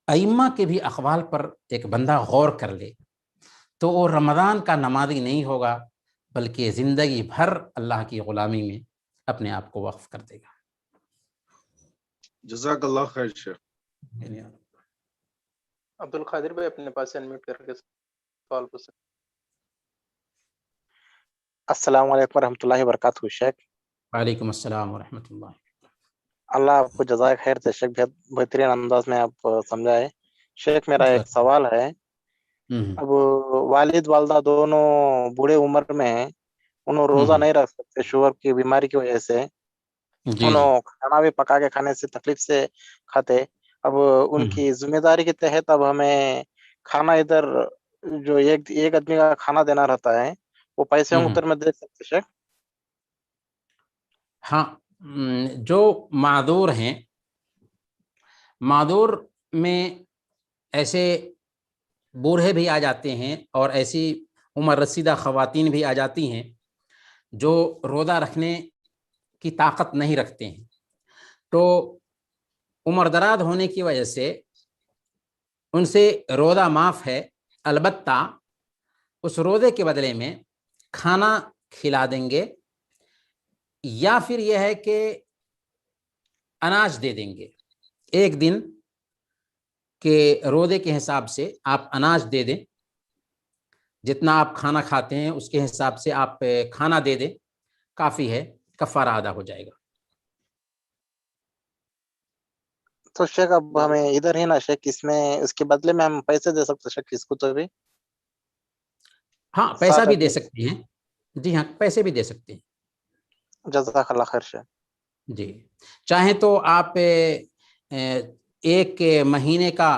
ائمہ کے بھی اقوال پر ایک بندہ غور کر لے تو وہ رمضان کا نمازی نہیں ہوگا بلکہ زندگی بھر اللہ کی غلامی میں اپنے آپ کو وقف کر دے گا۔ جزاک اللہ خیر شیخ۔ عبد القادر بھائی اپنے پاس انمیوٹ کر کے سوال پوچھ سکتے۔ السلام علیکم ورحمۃ اللہ وبرکاتہ شیخ۔ وعلیکم السلام ورحمۃ اللہ۔ اللہ آپ کو جزائے خیر دے شیخ، بہت بہترین انداز میں آپ سمجھائے شیخ۔ میرا ایک سوال ہے، اب والد والدہ دونوں بوڑھے عمر میں ہیں، انہوں روزہ نہیں رکھ سکتے شوگر کی بیماری کی وجہ سے، انہوں کھانا بھی پکا کے کھانے سے تکلیف سے کھاتے، اب ان کی ذمہ داری کے تحت اب ہمیں کھانا ادھر جو ایک آدمی کا کھانا دینا رہتا ہے وہ پیسے ہم ادھر میں دے سکتے شیخ؟ ہاں، جو معذور ہیں، معذور میں ایسے بوڑھے بھی آ جاتے ہیں اور ایسی عمر رسیدہ خواتین بھی آ جاتی ہیں جو روزہ رکھنے کی طاقت نہیں رکھتے ہیں، تو عمر دراز ہونے کی وجہ سے ان سے روزہ معاف ہے، البتہ اس روزے کے بدلے میں کھانا کھلا دیں گے، یا پھر یہ ہے کہ اناج دے دیں گے۔ ایک دن کے روزے کے حساب سے آپ اناج دے دیں، جتنا آپ کھانا کھاتے ہیں اس کے حساب سے آپ کھانا دے دیں، کافی ہے، کفارہ ادا ہو جائے گا۔ تو شیخ اب ہمیں ادھر ہی نا شیخ، اس میں اس کے بدلے میں ہم پیسے دے سکتے شیخ اس کو تو بھی؟ ہاں پیسہ بھی دے سکتے ہیں، جی ہاں پیسے بھی دے سکتے ہیں۔ جزاک اللہ خیر شیخ۔ جی چاہیں تو آپ ایک مہینے کا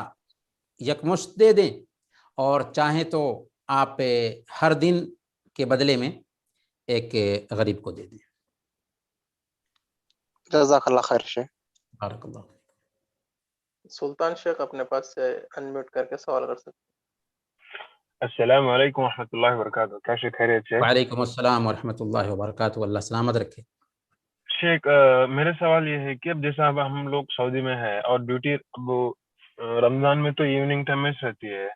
یکمشت دے دیں، اور چاہیں تو آپ ہر دن کے بدلے میں ایک غریب کو دے دیں۔ جزاک اللہ خیر شیخ۔ بارک اللہ۔ سلطان شیخ اپنے پاس سے انمیوٹ کر کے سوال کر سکتے ہیں۔ السلام علیکم ورحمۃ اللہ وبرکاتہ، کیسے خیریت شیخ؟ وعلیکم السلام ورحمۃ اللہ وبرکاتہ، اللہ سلامت رکھے۔ شیخ میرا سوال یہ ہے کہ اب جیسا اب ہم لوگ سعودی میں ہیں اور ڈیوٹی اب رمضان میں تو ایوننگ ٹائم میں رہتی ہے،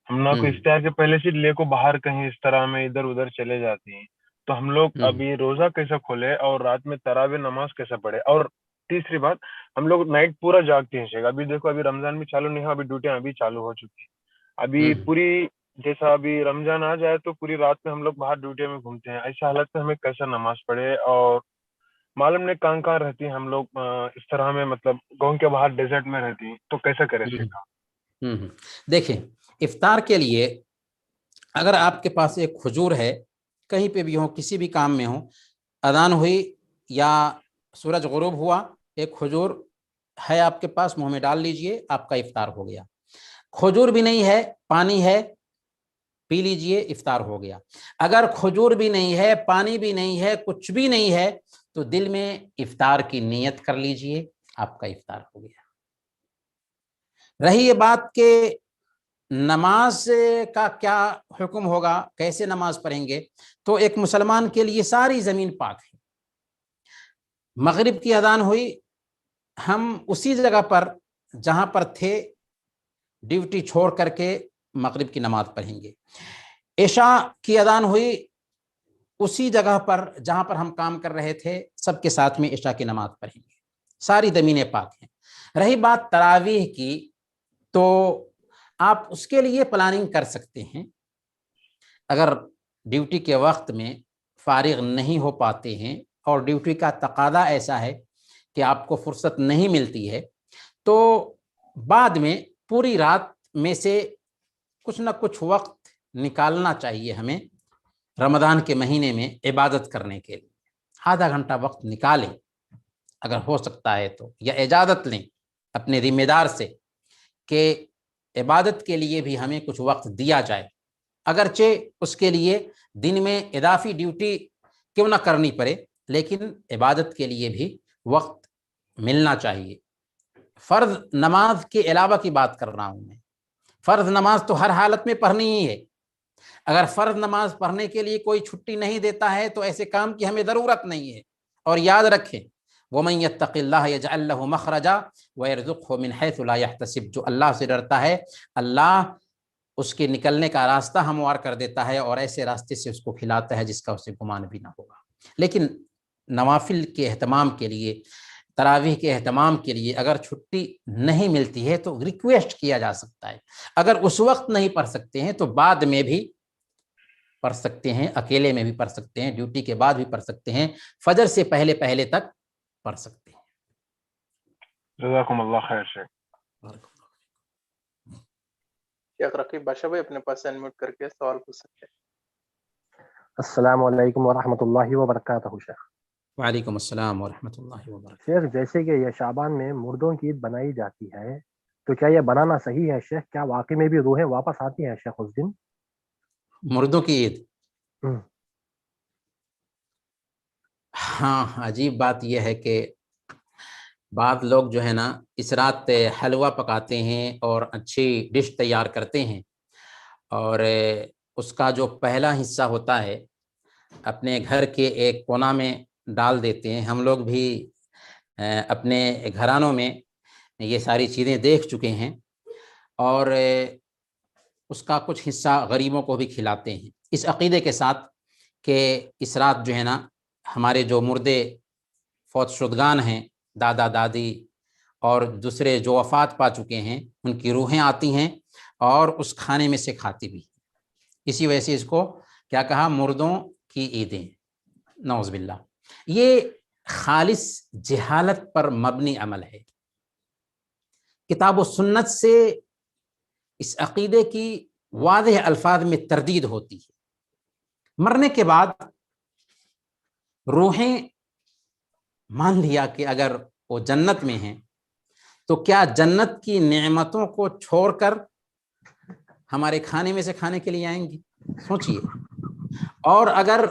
ہم نہ کو افطار کے پہلے سے لے کو باہر کہیں اس طرح میں ادھر ادھر چلے جاتی ہیں، تو ہم لوگ ابھی روزہ کیسا کھولے اور رات میں تراویح نماز کیسا پڑھے؟ اور تیسری بات، ہم لوگ نائٹ پورا جاگتے ہیں شیخ، ابھی دیکھو ابھی رمضان بھی چالو نہیں ہوا، ابھی ڈیوٹیاں ابھی چالو ہو چکی ہیں، ابھی پوری جیسا ابھی رمضان آ جائے تو پوری رات میں ہم لوگ باہر ڈیوٹی میں گھومتے ہیں، ایسا حالت میں ہمیں کیسا نماز پڑھے؟ اور معلوم نہیں کہاں رہتی ہیں ہم لوگ اس طرح میں، مطلب گاؤں کے باہر ڈیزرٹ میں رہتی ہیں، تو کیسا کرے سیکھا؟ دیکھیں افطار کے لیے اگر آپ کے پاس ایک کھجور ہے، کہیں پہ بھی ہو کسی بھی کام میں ہو، اذان ہوئی یا سورج غروب ہوا، ایک کھجور ہے آپ کے پاس، منہ میں ڈال لیجئے، آپ کا افطار ہو گیا۔ کھجور بھی نہیں ہے، پانی ہے، پی لیجئے، افطار ہو گیا۔ اگر کھجور بھی نہیں ہے، پانی بھی نہیں ہے، کچھ بھی نہیں ہے، تو دل میں افطار کی نیت کر لیجئے، آپ کا افطار ہو گیا۔ رہی یہ بات کہ نماز کا کیا حکم ہوگا، کیسے نماز پڑھیں گے، تو ایک مسلمان کے لیے ساری زمین پاک ہے۔ مغرب کی اذان ہوئی، ہم اسی جگہ پر جہاں پر تھے ڈیوٹی چھوڑ کر کے مغرب کی نماز پڑھیں گے۔ عشاء کی اذان ہوئی، اسی جگہ پر جہاں پر ہم کام کر رہے تھے سب کے ساتھ میں عشاء کی نماز پڑھیں گے، ساری زمینیں پاک ہیں۔ رہی بات تراویح کی، تو آپ اس کے لیے پلاننگ کر سکتے ہیں، اگر ڈیوٹی کے وقت میں فارغ نہیں ہو پاتے ہیں اور ڈیوٹی کا تقاضا ایسا ہے کہ آپ کو فرصت نہیں ملتی ہے، تو بعد میں پوری رات میں سے کچھ نہ کچھ وقت نکالنا چاہیے ہمیں رمضان کے مہینے میں عبادت کرنے کے لیے۔ آدھا گھنٹہ وقت نکالیں اگر ہو سکتا ہے تو، یا اجازت لیں اپنے ذمہ دار سے کہ عبادت کے لیے بھی ہمیں کچھ وقت دیا جائے، اگرچہ اس کے لیے دن میں اضافی ڈیوٹی کیوں نہ کرنی پڑے، لیکن عبادت کے لیے بھی وقت ملنا چاہیے۔ فرض نماز کے علاوہ کی بات کر رہا ہوں میں، فرض نماز تو ہر حالت میں پڑھنی ہی ہے۔ اگر فرض نماز پڑھنے کے لیے کوئی چھٹی نہیں دیتا ہے تو ایسے کام کی ہمیں ضرورت نہیں ہے۔ اور یاد رکھیں وَمَن يَتَّقِ اللَّهَ يَجْعَل لَّهُ مَخْرَجًا وَيَرْزُقْهُ مِنْ حَيْثُ لَا يَحْتَسِبُ، جو اللہ سے ڈرتا ہے اللہ اس کے نکلنے کا راستہ ہموار کر دیتا ہے اور ایسے راستے سے اس کو کھلاتا ہے جس کا اسے گمان بھی نہ ہوگا۔ لیکن نوافل کے اہتمام کے لیے، تراویح کے اہتمام کے لیے اگر چھٹی نہیں ملتی ہے تو ریکویسٹ کیا جا سکتا ہے، اگر اس وقت نہیں پڑھ سکتے ہیں تو بعد میں بھی پڑھ سکتے ہیں، اکیلے میں بھی پڑھ سکتے ہیں، ڈیوٹی کے بعد بھی پڑھ سکتے ہیں، فجر سے پہلے پہلے تک پڑھ سکتے ہیں۔ جزاکم اللہ خیر شیخ۔ شیخ رقیب بادشاہ بھائی اپنے پاس سے انمیوٹ کر کے سوال پوچھ سکتے ہیں۔ السلام علیکم ورحمۃ اللہ وبرکاتہ شیخ۔ وعلیکم السلام ورحمۃ اللہ وبرکاتہ۔ شیخ جیسے کہ یہ شعبان میں مردوں کی عید بنائی جاتی ہے، تو کیا یہ بنانا صحیح ہے شیخ؟ کیا واقعی میں بھی روحیں واپس آتی ہیں شیخ اس دن؟ مردوں کی عید، ہاں عجیب بات یہ ہے کہ بعض لوگ جو ہے نا اس رات حلوہ پکاتے ہیں اور اچھی ڈش تیار کرتے ہیں، اور اس کا جو پہلا حصہ ہوتا ہے اپنے گھر کے ایک کونا میں ڈال دیتے ہیں۔ ہم لوگ بھی اپنے گھرانوں میں یہ ساری چیزیں دیکھ چکے ہیں، اور اس کا کچھ حصہ غریبوں کو بھی کھلاتے ہیں، اس عقیدے کے ساتھ کہ اس رات جو ہے نا ہمارے جو مردے فوت شدگان ہیں، دادا دادی اور دوسرے جو وفات پا چکے ہیں، ان کی روحیں آتی ہیں اور اس کھانے میں سے کھاتی بھی، اسی وجہ سے اس کو کیا کہا، مردوں کی عیدیں، نعوذ باللہ۔ یہ خالص جہالت پر مبنی عمل ہے۔ کتاب و سنت سے اس عقیدے کی واضح الفاظ میں تردید ہوتی ہے۔ مرنے کے بعد روحیں مان لیا کہ اگر وہ جنت میں ہیں تو کیا جنت کی نعمتوں کو چھوڑ کر ہمارے کھانے میں سے کھانے کے لیے آئیں گی؟ سوچئے. اور اگر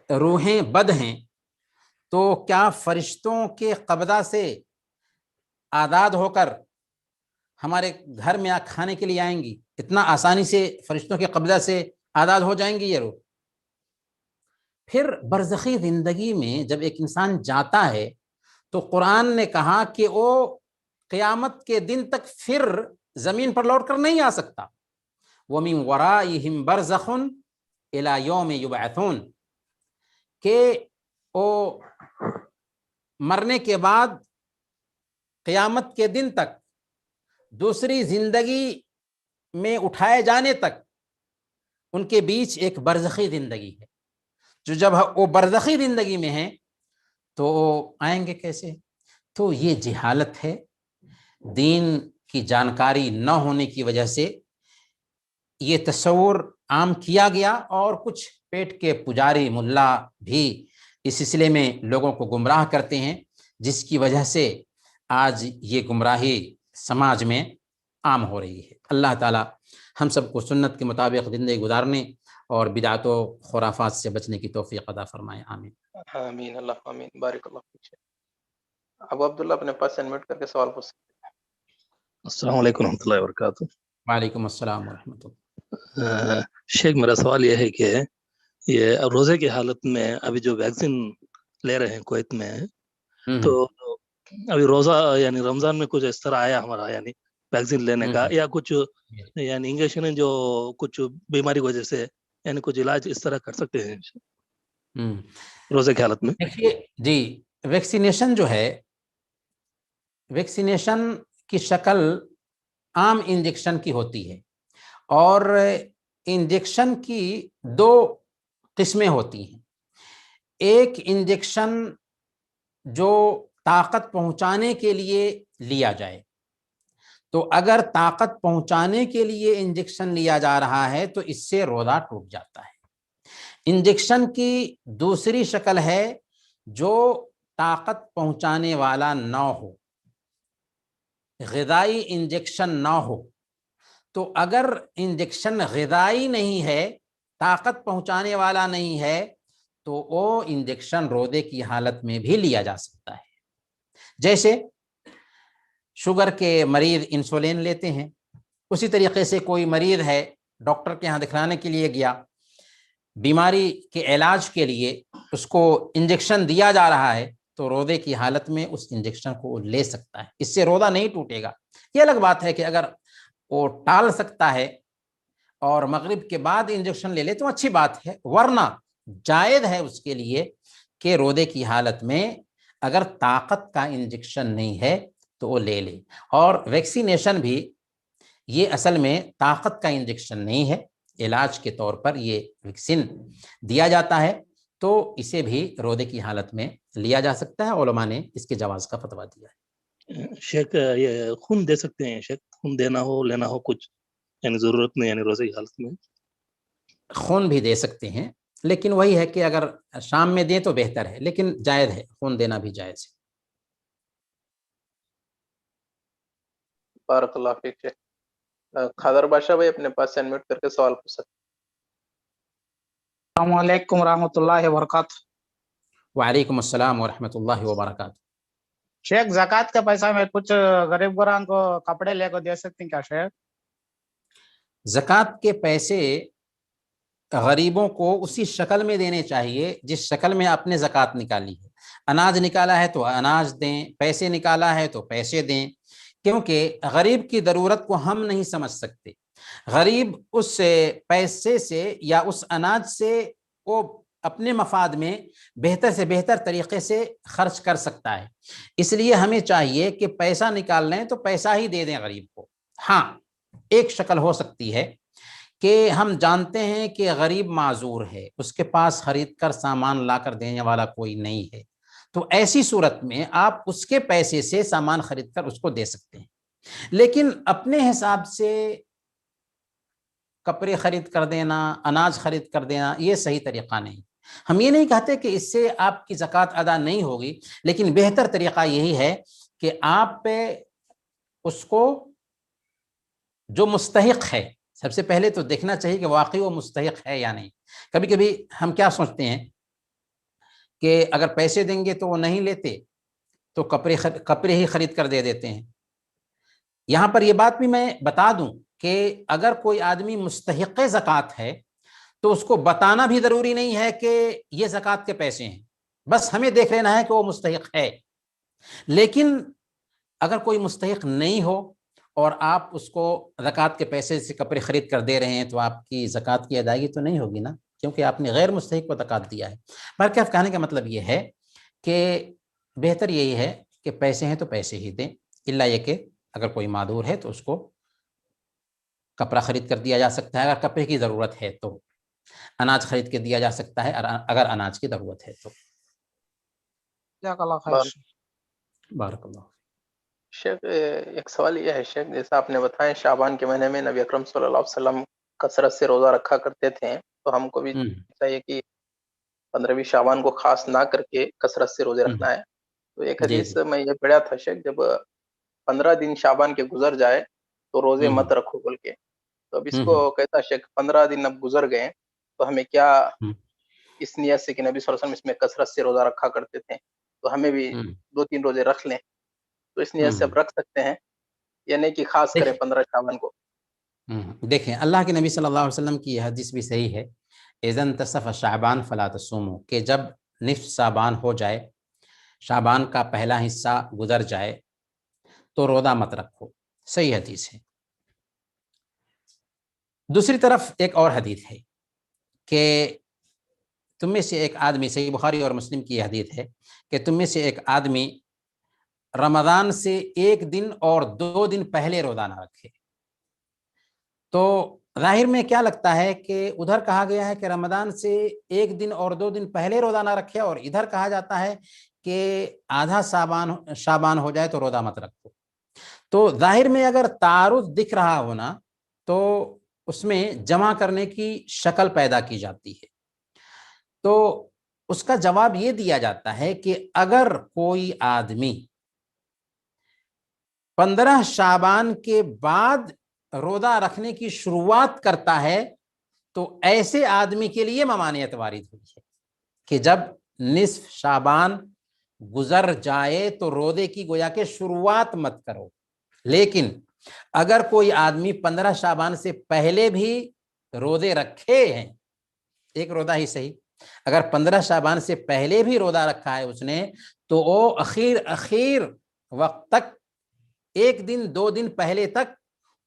روحیں بد ہیں تو کیا فرشتوں کے قبضہ سے آزاد ہو کر ہمارے گھر میں کھانے کے لیے آئیں گی؟ اتنا آسانی سے فرشتوں کے قبضہ سے آزاد ہو جائیں گی یہ روح؟ پھر برزخی زندگی میں جب ایک انسان جاتا ہے تو قرآن نے کہا کہ وہ قیامت کے دن تک پھر زمین پر لوٹ کر نہیں آ سکتا. وَمِن وَرَائِهِمْ بَرْزَخٌ إِلَى يَوْمِ يُبْعَثُونَ، کہ وہ مرنے کے بعد قیامت کے دن تک دوسری زندگی میں اٹھائے جانے تک ان کے بیچ ایک برزخی زندگی ہے. جو جب وہ برزخی زندگی میں ہیں تو آئیں گے کیسے؟ تو یہ جہالت ہے. دین کی جانکاری نہ ہونے کی وجہ سے یہ تصور عام کیا گیا، اور کچھ پیٹ کے پجاری ملا بھی اس سلسلے میں لوگوں کو گمراہ کرتے ہیں، جس کی وجہ سے آج یہ گمراہی سماج میں عام ہو رہی ہے. اللہ تعالی ہم سب کو سنت کے مطابق زندگی گزارنے اور بدعت و خرافات سے بچنے کی توفیق عطا فرمائے. آمین آمین. اللہ آمین. بارک اللہ فیک. ابو عبداللہ اپنے پاس انمیوٹ کر کے سوال پوچھ سکتے ہیں. السلام علیکم ورحمۃ اللہ وبرکاتہ. وعلیکم السلام ورحمۃ اللہ. شیخ میرا سوال یہ ہے کہ یہ روزے کی حالت میں ابھی جو ویکسین لے رہے ہیں کویت میں، تو ابھی روزہ یعنی رمضان میں کچھ اس طرح آیا ہمارا یعنی ویکسین لینے کا، یا کچھ یعنی انجیکشن جو کچھ بیماری کی وجہ سے یعنی کچھ علاج اس طرح کر سکتے ہیں روزے کی حالت میں؟ دیکھیے جی، ویکسینیشن جو ہے، ویکسینیشن کی شکل عام انجیکشن کی ہوتی ہے، اور انجیکشن کی دو قسمیں ہوتی ہیں. ایک انجیکشن جو طاقت پہنچانے کے لیے لیا جائے، تو اگر طاقت پہنچانے کے لیے انجیکشن لیا جا رہا ہے تو اس سے روزہ ٹوٹ جاتا ہے. انجیکشن کی دوسری شکل ہے جو طاقت پہنچانے والا نہ ہو، غذائی انجیکشن نہ ہو. تو اگر انجیکشن غذائی نہیں ہے، طاقت پہنچانے والا نہیں ہے، تو وہ انجیکشن روزے کی حالت میں بھی لیا جا سکتا ہے. جیسے شوگر کے مریض انسولین لیتے ہیں، اسی طریقے سے کوئی مریض ہے، ڈاکٹر کے ہاں دکھانے کے لیے گیا، بیماری کے علاج کے لیے اس کو انجیکشن دیا جا رہا ہے، تو روزے کی حالت میں اس انجیکشن کو لے سکتا ہے. اس سے روزہ نہیں ٹوٹے گا. یہ الگ بات ہے کہ اگر وہ ٹال سکتا ہے اور مغرب کے بعد انجیکشن لے لے تو اچھی بات ہے، ورنہ جائز ہے اس کے لیے کہ روزے کی حالت میں اگر طاقت کا انجیکشن نہیں ہے تو وہ لے لے. اور ویکسینیشن بھی یہ اصل میں طاقت کا انجیکشن نہیں ہے، علاج کے طور پر یہ ویکسین دیا جاتا ہے، تو اسے بھی روزے کی حالت میں لیا جا سکتا ہے. علماء نے اس کے جواز کا فتویٰ دیا ہے. شیخ یہ خون دے سکتے ہیں شیخ؟ خون دینا ہو لینا ہو کچھ یعنی ضرورت نہیں یعنی روزے کی حالت میں؟ خون بھی دے سکتے ہیں، لیکن وہی ہے کہ اگر شام میں دیں تو بہتر ہے، لیکن جائز ہے، خون دینا بھی جائز ہے. بارک اللہ فیک. خضر بادشاہ بھائی اپنے پاس سے انمیوٹ کر کے سوال پوچھ سکتے ہیں. السلام علیکم ورحمۃ اللہ وبرکاتہ. وعلیکم السلام ورحمۃ اللہ وبرکاتہ. شیخ زکوٰۃ کا پیسہ میں کچھ غریب گران کو کپڑے لے کر دے سکتے ہیں کیا شیخ؟ زکوٰۃ کے پیسے غریبوں کو اسی شکل میں دینے چاہیے جس شکل میں آپ نے زکوٰۃ نکالی ہے. اناج نکالا ہے تو اناج دیں، پیسے نکالا ہے تو پیسے دیں، کیونکہ غریب کی ضرورت کو ہم نہیں سمجھ سکتے. غریب اس پیسے سے یا اس اناج سے وہ اپنے مفاد میں بہتر سے بہتر طریقے سے خرچ کر سکتا ہے. اس لیے ہمیں چاہیے کہ پیسہ نکال لیں تو پیسہ ہی دے دیں غریب کو. ہاں، ایک شکل ہو سکتی ہے کہ ہم جانتے ہیں کہ غریب معذور ہے، اس کے پاس خرید کر سامان لا کر دینے والا کوئی نہیں ہے، تو ایسی صورت میں آپ اس کے پیسے سے سامان خرید کر اس کو دے سکتے ہیں. لیکن اپنے حساب سے کپڑے خرید کر دینا، اناج خرید کر دینا، یہ صحیح طریقہ نہیں۔ ہم یہ نہیں کہتے کہ اس سے آپ کی زکوٰۃ ادا نہیں ہوگی، لیکن بہتر طریقہ یہی ہے کہ آپ پہ اس کو جو مستحق ہے، سب سے پہلے تو دیکھنا چاہیے کہ واقعی وہ مستحق ہے یا نہیں۔ کبھی کبھی ہم کیا سوچتے ہیں کہ اگر پیسے دیں گے تو وہ نہیں لیتے، تو کپڑے ہی خرید کر دے دیتے ہیں۔ یہاں پر یہ بات بھی میں بتا دوں کہ اگر کوئی آدمی مستحق زکوٰۃ ہے تو اس کو بتانا بھی ضروری نہیں ہے کہ یہ زکوٰۃ کے پیسے ہیں، بس ہمیں دیکھ لینا ہے کہ وہ مستحق ہے۔ لیکن اگر کوئی مستحق نہیں ہو اور آپ اس کو زکوٰۃ کے پیسے سے کپڑے خرید کر دے رہے ہیں تو آپ کی زکوٰۃ کی ادائیگی تو نہیں ہوگی نا، کیونکہ آپ نے غیر مستحق کو زکوٰۃ دیا ہے۔ بہرکیف کہنے کا مطلب یہ ہے کہ بہتر یہی ہے کہ پیسے ہیں تو پیسے ہی دیں، الا یہ کہ اگر کوئی معذور ہے تو اس کو کپڑا خرید کر دیا جا سکتا ہے، اگر کپڑے کی ضرورت ہے تو اناج خرید کے دیا جا سکتا ہے اگر اناج کی ضرورت ہے تو۔ جزاک اللہ خیر۔ بارک اللہ۔ شیخ ایک سوال یہ ہے شیخ، جیسا آپ نے بتایا شعبان کے مہینے میں نبی اکرم صلی اللہ علیہ وسلم کثرت سے روزہ رکھا کرتے تھے، تو ہم کو بھی چاہیے کہ 15ویں شعبان کو خاص نہ کر کے کثرت سے روزے رکھنا ہے۔ تو ایک حدیث میں یہ پڑھا تھا شیخ، جب 15 دن شعبان کے گزر جائے تو روزے مت رکھو بول کے۔ تو اب اس کو کہتا شیخ 15 دن اب گزر گئے تو ہمیں کیا اس نیت سے کہ نبی صلی اللہ علیہ وسلم اس میں کثرت سے روزہ رکھا کرتے تھے تو ہمیں بھی 2-3 روزے رکھ لیں، تو اس نیت سے اب رکھ سکتے ہیں یا نہیں کہ خاص کریں 15 شعبان کو؟ دیکھیں اللہ کے نبی صلی اللہ علیہ وسلم کی یہ حدیث بھی صحیح ہے، اذا انتصف شعبان فلا تصوموا، کہ جب نصف شعبان ہو جائے، شعبان کا پہلا حصہ گزر جائے تو روزہ مت رکھو، صحیح حدیث ہے۔ دوسری طرف ایک اور حدیث ہے کہ تم میں سے ایک آدمی، صحیح بخاری اور مسلم کی حدیث ہے کہ تم میں سے ایک آدمی رمضان سے 1 دن اور 2 دن پہلے روزہ نہ رکھے۔ تو ظاہر میں کیا لگتا ہے کہ ادھر کہا گیا ہے کہ رمضان سے 1 دن اور 2 دن پہلے روزہ نہ رکھے، اور ادھر کہا جاتا ہے کہ آدھا شعبان ہو جائے تو روزہ مت رکھو۔ تو ظاہر میں اگر تعارض دکھ رہا ہونا تو اس میں جمع کرنے کی شکل پیدا کی جاتی ہے۔ تو اس کا جواب یہ دیا جاتا ہے کہ اگر کوئی آدمی 15 شعبان کے بعد روزہ رکھنے کی شروعات کرتا ہے تو ایسے آدمی کے لیے ممانعت وارد ہوئی ہے کہ جب نصف شعبان گزر جائے تو روزے کی گویا کہ شروعات مت کرو۔ لیکن اگر کوئی آدمی 15 شعبان سے پہلے بھی روزے رکھے ہیں، ایک روزہ ہی صحیح، اگر 15 شعبان سے پہلے بھی روزہ رکھا ہے اس نے، تو وہ اخیر وقت تک 1 دن 2 دن پہلے تک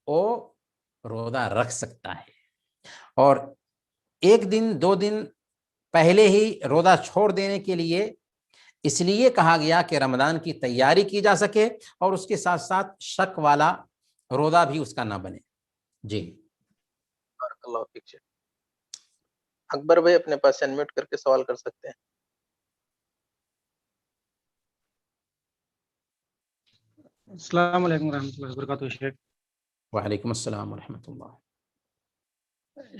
وہ روزہ رکھ سکتا ہے، اور 1 دن 2 دن پہلے ہی روزہ چھوڑ دینے کے لیے اس لیے کہا گیا کہ رمضان کی تیاری کی جا سکے اور اس کے ساتھ ساتھ شک والا روزہ بھی اس کا نہ بنے۔ جی بارک اللہ فیک۔ اکبر بھائی اپنے پاس انمیوٹ کر کے سوال کر سکتے ہیں۔ السلام علیکم ورحمۃ اللہ وبرکاتہ شیخ۔ وعلیکم السلام ورحمۃ اللہ۔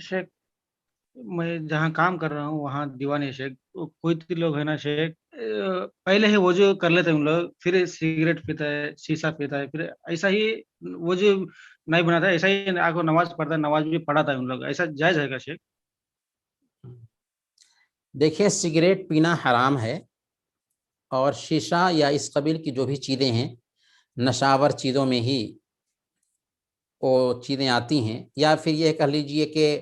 شیخ میں جہاں کام کر رہا ہوں وہاں دیوان ہے شیخ، کوئی لوگ ہے نا شیخ، پہلے ہی وضو کر لیتے ہیں ان لوگ، پھر سگریٹ پیتا ہے، شیشہ پیتا ہے، پھر ایسا ہی وضو نہیں بناتا ہے، ایسا ہی آ کو نماز پڑھتا ہے، نماز بھی پڑھاتا ہے ان لوگ، ایسا جائز ہے گا شیخ؟ دیکھیے سگریٹ پینا حرام ہے، اور شیشہ یا اس قبیل کی جو بھی چیزیں ہیں نشاور چیزوں میں ہی وہ چیزیں آتی ہیں، یا پھر یہ کہہ لیجئے کہ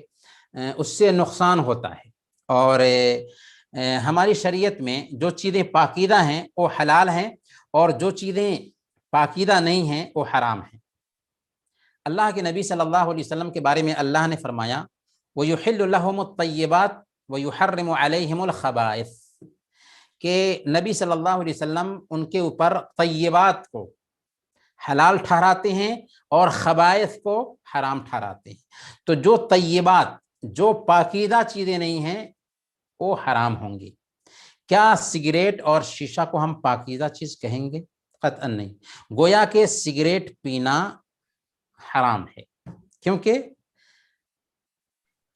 اس سے نقصان ہوتا ہے۔ اور ہماری شریعت میں جو چیزیں پاکیزہ ہیں وہ حلال ہیں، اور جو چیزیں پاکیزہ نہیں ہیں وہ حرام ہیں۔ اللہ کے نبی صلی اللہ علیہ وسلم کے بارے میں اللہ نے فرمایا وَيُحِلُّ لَهُمُ الطَّيِّبَاتِ وَيُحَرِّمُ عَلَيْهِمُ الْخَبَائِثِ، کہ نبی صلی اللہ علیہ وسلم ان کے اوپر طیبات کو حلال ٹھہراتے ہیں اور خبائث کو حرام ٹھہراتے ہیں۔ تو جو طیبات، جو پاکیزہ چیزیں نہیں ہیں وہ حرام ہوں گی۔ کیا سگریٹ اور شیشہ کو ہم پاکیزہ چیز کہیں گے؟ قطعاً نہیں۔ گویا کہ سگریٹ پینا حرام ہے، کیونکہ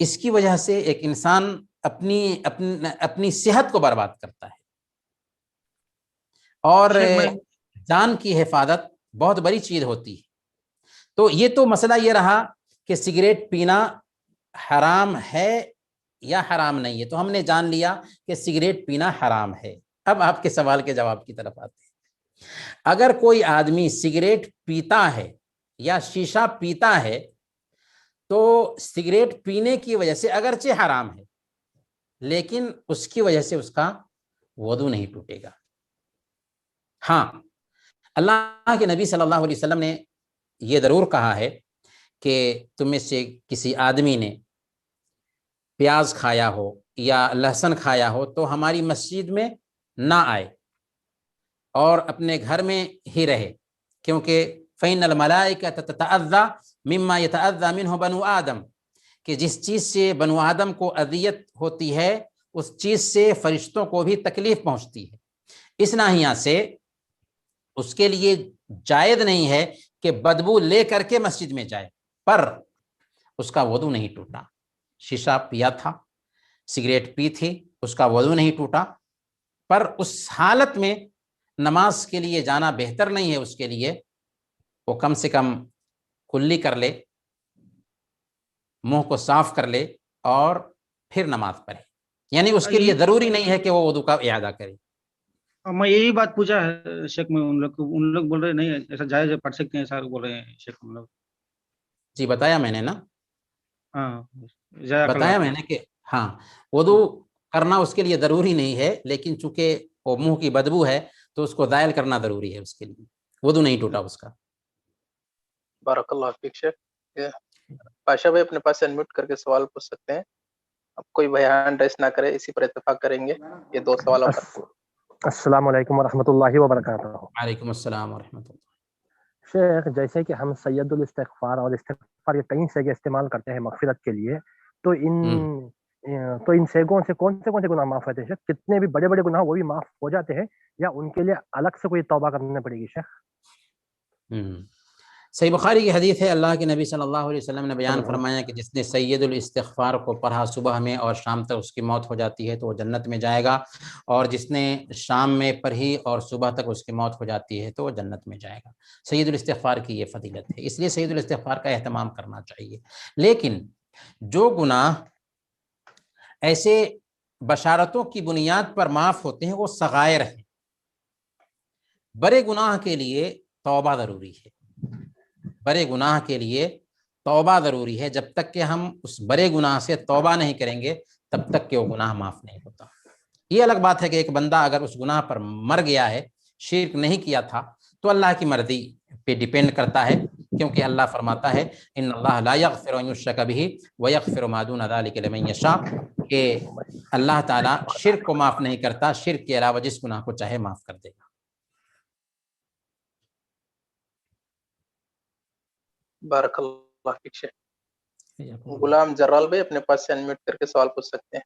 اس کی وجہ سے ایک انسان اپنی صحت کو برباد کرتا ہے، اور جان کی حفاظت بہت بڑی چیز ہوتی ہے۔ تو یہ تو مسئلہ یہ رہا کہ سگریٹ پینا حرام ہے یا حرام نہیں ہے، تو ہم نے جان لیا کہ سگریٹ پینا حرام ہے۔ اب آپ کے سوال کے جواب کی طرف آتے ہیں۔ اگر کوئی آدمی سگریٹ پیتا ہے یا شیشہ پیتا ہے تو سگریٹ پینے کی وجہ سے اگرچہ حرام ہے، لیکن اس کی وجہ سے اس کا وضو نہیں ٹوٹے گا۔ ہاں، اللہ کے نبی صلی اللہ علیہ وسلم نے یہ ضرور کہا ہے کہ تم میں سے کسی آدمی نے پیاز کھایا ہو یا لہسن کھایا ہو تو ہماری مسجد میں نہ آئے اور اپنے گھر میں ہی رہے، کیونکہ فَإِنَّ الْمَلَائِكَةَ تَتَأَذَّى مِمَّا يَتَأَذَّى مِنْهُ بَنُو آدم، کہ جس چیز سے بنو آدم کو اذیت ہوتی ہے اس چیز سے فرشتوں کو بھی تکلیف پہنچتی ہے۔ اس ناحیہ سے اس کے لیے جائز نہیں ہے کہ بدبو لے کر کے مسجد میں جائے، پر اس کا وضو نہیں ٹوٹا۔ شیشہ پیا تھا، سگریٹ پی تھی، اس کا وضو نہیں ٹوٹا، پر اس حالت میں نماز کے لیے جانا بہتر نہیں ہے۔ اس کے لیے وہ کم سے کم کلی کر لے، منہ کو صاف کر لے اور پھر نماز پڑھے، یعنی اس کے لیے ضروری نہیں ہے کہ وہ وضو کا اعادہ کرے۔ میں یہی بات پوچھا ہے شیخ، میں ان لوگ بول رہے نہیں ایسا جائز ہے، پڑھ سکتے ہیں، ایسا بول رہے ہیں شیخ ہم لوگ۔ جی بتایا میں نے نا، ہاں بتایا میں نے کہ ہاں وضو کرنا اس کے لیے ضروری نہیں ہے، لیکن چونکہ وہ منہ کی بدبو ہے تو اس کو زائل کرنا ضروری ہے، اس کے لیے وضو نہیں ٹوٹا اس کا۔ بارک اللہ فیک شیخ۔ پاشا بھائی اپنے پاس انمیوٹ کر کے سوال پوچھ سکتے ہیں، اب کوئی بھائی ہینڈ ریس نہ کرے، اسی پر اتفاق کریں گے یہ 2 سوالوں پر۔ السلام علیکم ورحمۃ اللہ وبرکاتہ۔ وعلیکم السلام ورحمۃ اللہ۔ شیخ، جیسے کہ ہم سید الاستغفار اور استغفار کے کئی سیگے استعمال کرتے ہیں مغفرت کے لیے، تو ان سیگوں سے کون سے گناہ معاف ہوتے ہیں شیخ؟ کتنے بھی بڑے بڑے گناہ وہ بھی معاف ہو جاتے ہیں یا ان کے لیے الگ سے کوئی توبہ کرنا پڑے گی شیخ؟ صحیح بخاری کی حدیث ہے، اللہ کے نبی صلی اللہ علیہ وسلم نے بیان فرمایا کہ جس نے سید الاستغفار کو پڑھا صبح میں اور شام تک اس کی موت ہو جاتی ہے تو وہ جنت میں جائے گا، اور جس نے شام میں پڑھی اور صبح تک اس کی موت ہو جاتی ہے تو وہ جنت میں جائے گا۔ سید الاستغفار کی یہ فضیلت ہے، اس لیے سید الاستغفار کا اہتمام کرنا چاہیے۔ لیکن جو گناہ ایسے بشارتوں کی بنیاد پر معاف ہوتے ہیں وہ صغائر ہیں۔ بڑے گناہ کے لیے توبہ ضروری ہے، بڑے گناہ کے لیے توبہ ضروری ہے۔ جب تک کہ ہم اس بڑے گناہ سے توبہ نہیں کریں گے تب تک کہ وہ گناہ معاف نہیں ہوتا۔ یہ الگ بات ہے کہ ایک بندہ اگر اس گناہ پر مر گیا ہے، شرک نہیں کیا تھا، تو اللہ کی مرضی پہ ڈیپینڈ کرتا ہے، کیونکہ اللہ فرماتا ہے ان اللہ لا یغفر ان یشرک بہ ویغفر ما دون ذلک لمن یشاء، کہ اللہ تعالیٰ شرک کو معاف نہیں کرتا، شرک کے علاوہ جس گناہ کو چاہے معاف کر دے گا۔ بارک اللہ فیک شیخ۔ غلام جرال بھائی اپنے پاس سے انمیوٹ کر کے سوال پوچھ سکتے ہیں۔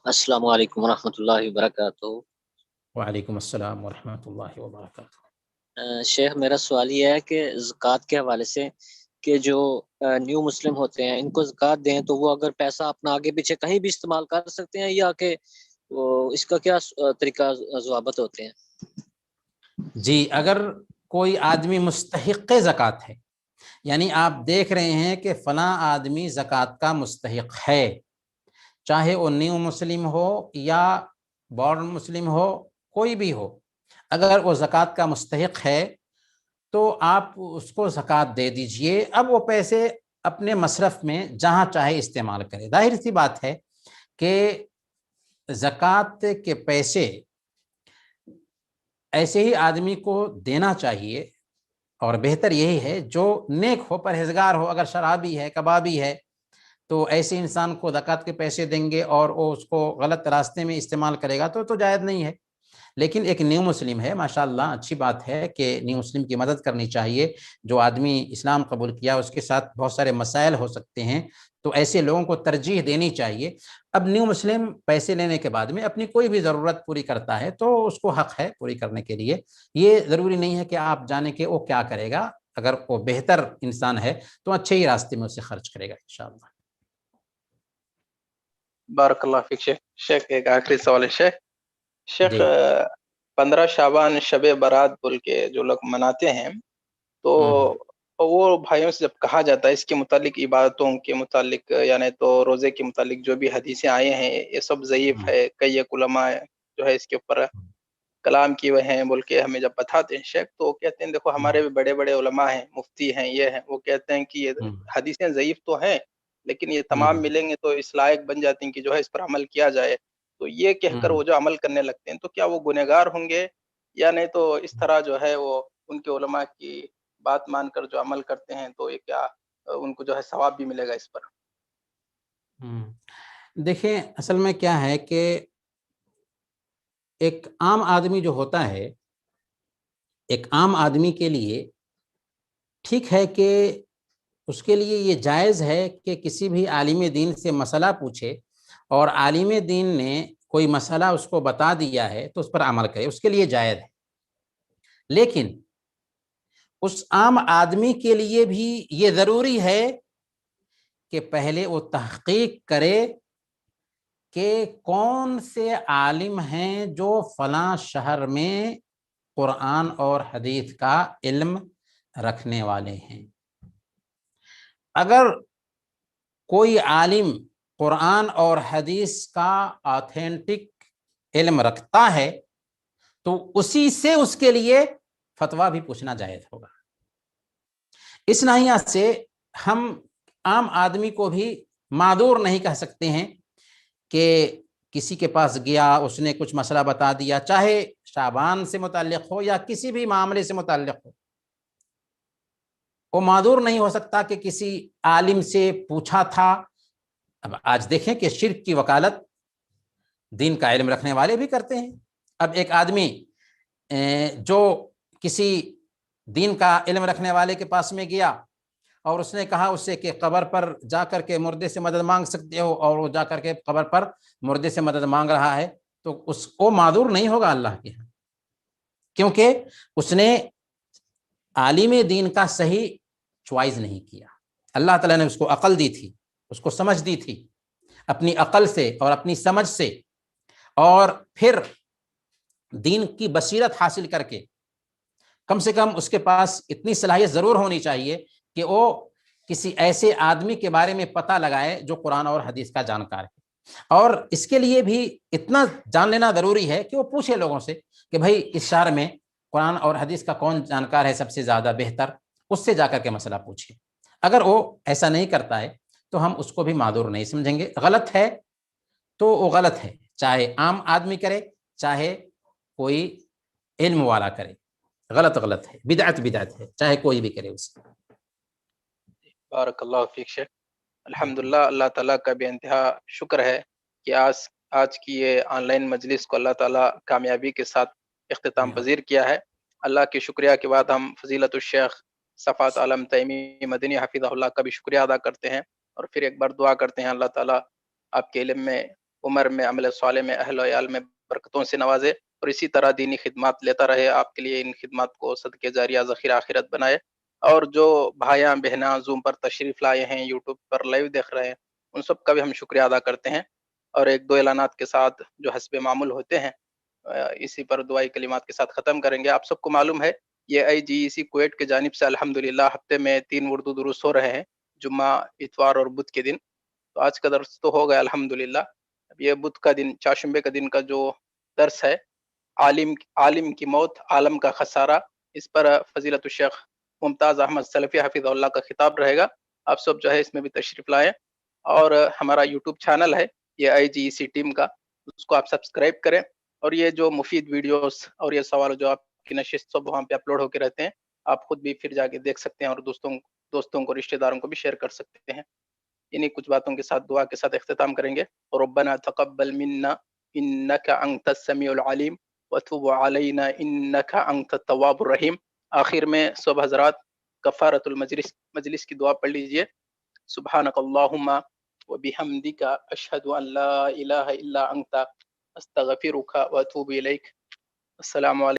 السلام علیکم ورحمۃ اللہ وبرکاتہ۔ وعلیکم السلام ورحمۃ اللہ وبرکاتہ۔ شیخ، میرا سوال یہ ہے کہ زکوٰۃ کے حوالے سے کہ جو نیو مسلم ہوتے ہیں ان کو زکوٰۃ دیں تو وہ اگر پیسہ اپنا آگے پیچھے کہیں بھی استعمال کر سکتے ہیں، یا کہ اس کا کیا طریقہ ضوابط ہوتے ہیں؟ جی، اگر کوئی آدمی مستحق زکوٰۃ ہے، یعنی آپ دیکھ رہے ہیں کہ فلاں آدمی زکوٰۃ کا مستحق ہے، چاہے وہ نیو مسلم ہو یا بورن مسلم ہو، کوئی بھی ہو، اگر وہ زکوٰۃ کا مستحق ہے تو آپ اس کو زکوٰۃ دے دیجئے۔ اب وہ پیسے اپنے مصرف میں جہاں چاہے استعمال کرے۔ ظاہر سی بات ہے کہ زکوٰۃ کے پیسے ایسے ہی آدمی کو دینا چاہیے، اور بہتر یہی ہے جو نیک ہو، پرہیزگار ہو۔ اگر شرابی ہے، کبابی ہے، تو ایسے انسان کو زکوٰۃ کے پیسے دیں گے اور وہ اس کو غلط راستے میں استعمال کرے گا تو جائز نہیں ہے۔ لیکن ایک نیو مسلم ہے، ماشاءاللہ اچھی بات ہے کہ نیو مسلم کی مدد کرنی چاہیے۔ جو آدمی اسلام قبول کیا اس کے ساتھ بہت سارے مسائل ہو سکتے ہیں، تو ایسے لوگوں کو ترجیح دینی چاہیے۔ اب نیو مسلم پیسے لینے کے بعد میں اپنی کوئی بھی ضرورت پوری کرتا ہے تو اس کو حق ہے پوری کرنے کے لیے۔ یہ ضروری نہیں ہے کہ آپ جانیں کہ وہ کیا کرے گا، اگر وہ بہتر انسان ہے تو اچھے ہی راستے میں اسے خرچ کرے گا انشاءاللہ۔ بارک اللہ فیک شیخ۔ شیخ ایک آخری سوال ہے شیخ۔ شیخ جی 15 شعبان شب برات بول کے جو لوگ مناتے ہیں تو وہ بھائیوں سے جب کہا جاتا ہے اس کے متعلق، عبادتوں کے متعلق، یعنی تو روزے کے متعلق جو بھی حدیثیں آئے ہیں یہ سب ضعیف ہے، کئی علماء جو ہے اس کے اوپر کلام کیے ہوئے ہیں بول کے ہمیں جب بتاتے ہیں شیخ، تو کہتے ہیں دیکھو ہمارے بھی بڑے بڑے علماء ہیں، مفتی ہیں، یہ ہیں، وہ کہتے ہیں کہ یہ حدیثیں ضعیف تو ہیں لیکن یہ تمام ملیں گے تو اس لائق بن جاتی ہیں کہ جو ہے اس پر عمل کیا جائے، تو یہ کہہ کر وہ جو عمل کرنے لگتے ہیں تو کیا وہ گنہگار ہوں گے یا نہیں؟ تو اس طرح جو ہے وہ ان کے علماء کی بات مان کر جو عمل کرتے ہیں تو یہ کیا ان کو جو ہے ثواب بھی ملے گا اس پر؟ دیکھیں اصل میں کیا ہے کہ ایک عام آدمی جو ہوتا ہے، ایک عام آدمی کے لیے ٹھیک ہے کہ اس کے لیے یہ جائز ہے کہ کسی بھی عالم دین سے مسئلہ پوچھے اور عالم دین نے کوئی مسئلہ اس کو بتا دیا ہے تو اس پر عمل کرے، اس کے لیے جائز ہے۔ لیکن اس عام آدمی کے لیے بھی یہ ضروری ہے کہ پہلے وہ تحقیق کرے کہ کون سے عالم ہیں جو فلاں شہر میں قرآن اور حدیث کا علم رکھنے والے ہیں۔ اگر کوئی عالم قرآن اور حدیث کا آتھینٹک علم رکھتا ہے تو اسی سے اس کے لیے فتویٰ بھی پوچھنا جائز ہوگا۔ اس ناحیہ سے ہم عام آدمی کو بھی معذور نہیں کہہ سکتے ہیں کہ کسی کے پاس گیا، اس نے کچھ مسئلہ بتا دیا، چاہے شعبان سے متعلق ہو یا کسی بھی معاملے سے متعلق ہو، وہ معذور نہیں ہو سکتا کہ کسی عالم سے پوچھا تھا۔ اب آج دیکھیں کہ شرک کی وکالت دین کا علم رکھنے والے بھی کرتے ہیں۔ اب ایک آدمی جو کسی دین کا علم رکھنے والے کے پاس میں گیا اور اس نے کہا اس سے کہ قبر پر جا کر کے مردے سے مدد مانگ سکتے ہو، اور وہ جا کر کے قبر پر مردے سے مدد مانگ رہا ہے، تو اس کو معذور نہیں ہوگا اللہ کے ہاں، کیونکہ اس نے عالم دین کا صحیح چوائز نہیں کیا۔ اللہ تعالیٰ نے اس کو عقل دی تھی، اس کو سمجھ دی تھی، اپنی عقل سے اور اپنی سمجھ سے، اور پھر دین کی بصیرت حاصل کر کے کم سے کم اس کے پاس اتنی صلاحیت ضرور ہونی چاہیے کہ وہ کسی ایسے آدمی کے بارے میں پتہ لگائے جو قرآن اور حدیث کا جانکار ہے، اور اس کے لیے بھی اتنا جان لینا ضروری ہے کہ وہ پوچھے لوگوں سے کہ بھائی اس شہر میں قرآن اور حدیث کا کون جانکار ہے سب سے زیادہ بہتر، اس سے جا کر کے مسئلہ پوچھے۔ اگر وہ ایسا نہیں کرتا ہے تو ہم اس کو بھی معذور نہیں سمجھیں گے۔ غلط ہے تو وہ غلط ہے، چاہے عام آدمی کرے چاہے کوئی علم والا کرے، غلط غلط ہے، بدعت بدعت ہے، چاہے کوئی بھی کرے اسے۔ بارک اللہ فیک شیخ۔ الحمدللہ، اللہ تعالیٰ کا بے انتہا شکر ہے کہ آج کی یہ آن لائن مجلس کو اللہ تعالیٰ کامیابی کے ساتھ اختتام پذیر کیا ہے۔ اللہ کے شکریہ کے بعد ہم فضیلت الشیخ صفوت عالم تیمی مدنی حفظہ اللہ کا بھی شکریہ ادا کرتے ہیں، اور پھر ایک بار دعا کرتے ہیں اللہ تعالیٰ آپ کے علم میں، عمر میں، عمل صالح میں، اہل و عیال میں برکتوں سے نوازے، اور اسی طرح دینی خدمات لیتا رہے، آپ کے لیے ان خدمات کو صدقے جاریہ ذخیرہ آخرت بنائے۔ اور جو بھائیاں بہناں زوم پر تشریف لائے ہیں، یوٹیوب پر لائیو دیکھ رہے ہیں، ان سب کا بھی ہم شکریہ ادا کرتے ہیں، اور ایک دو اعلانات کے ساتھ جو حسب معمول ہوتے ہیں اسی پر دعائی کلمات کے ساتھ ختم کریں گے۔ آپ سب کو معلوم ہے یہ IGEC کویت کی جانب سے الحمدللہ ہفتے میں 3 اردو دروس ہو رہے ہیں، جمعہ، اتوار اور بدھ کے دن۔ تو آج کا درس تو ہو گیا الحمدللہ۔ اب یہ بدھ کا دن، چاشمبے کا دن کا جو درس ہے، عالم کی موت، عالم کا خسارہ، اس پر فضیلت الشیخ ممتاز احمد سلفی حفظہ اللہ کا خطاب رہے گا۔ آپ سب جو ہے اس میں بھی تشریف لائیں، اور ہمارا یوٹیوب چینل ہے یہ IGEC ٹیم کا، اس کو آپ سبسکرائب کریں، اور یہ جو مفید ویڈیوز اور یہ سوال جو آپ کی نشست سب وہاں پہ اپلوڈ ہو کے رہتے ہیں، آپ خود بھی پھر جا کے دیکھ سکتے ہیں، اور دوستوں کو، رشتہ داروں کو بھی شیئر کر سکتے ہیں۔ انہی کچھ باتوں کے ساتھ دعا کے ساتھ اختتام کریں گے۔ ربنا تقبل منا انک انت السمیع العلیم وتب علینا انک انت التواب الرحیم۔ آخر میں سب حضرات کفارۃ المجلس کی دعا پڑھ لیجئے۔ سبحانک اللہم وبحمدک اشہد ان لا الہ الا انت استغفرک واتوب الیک۔ السلام علیکم۔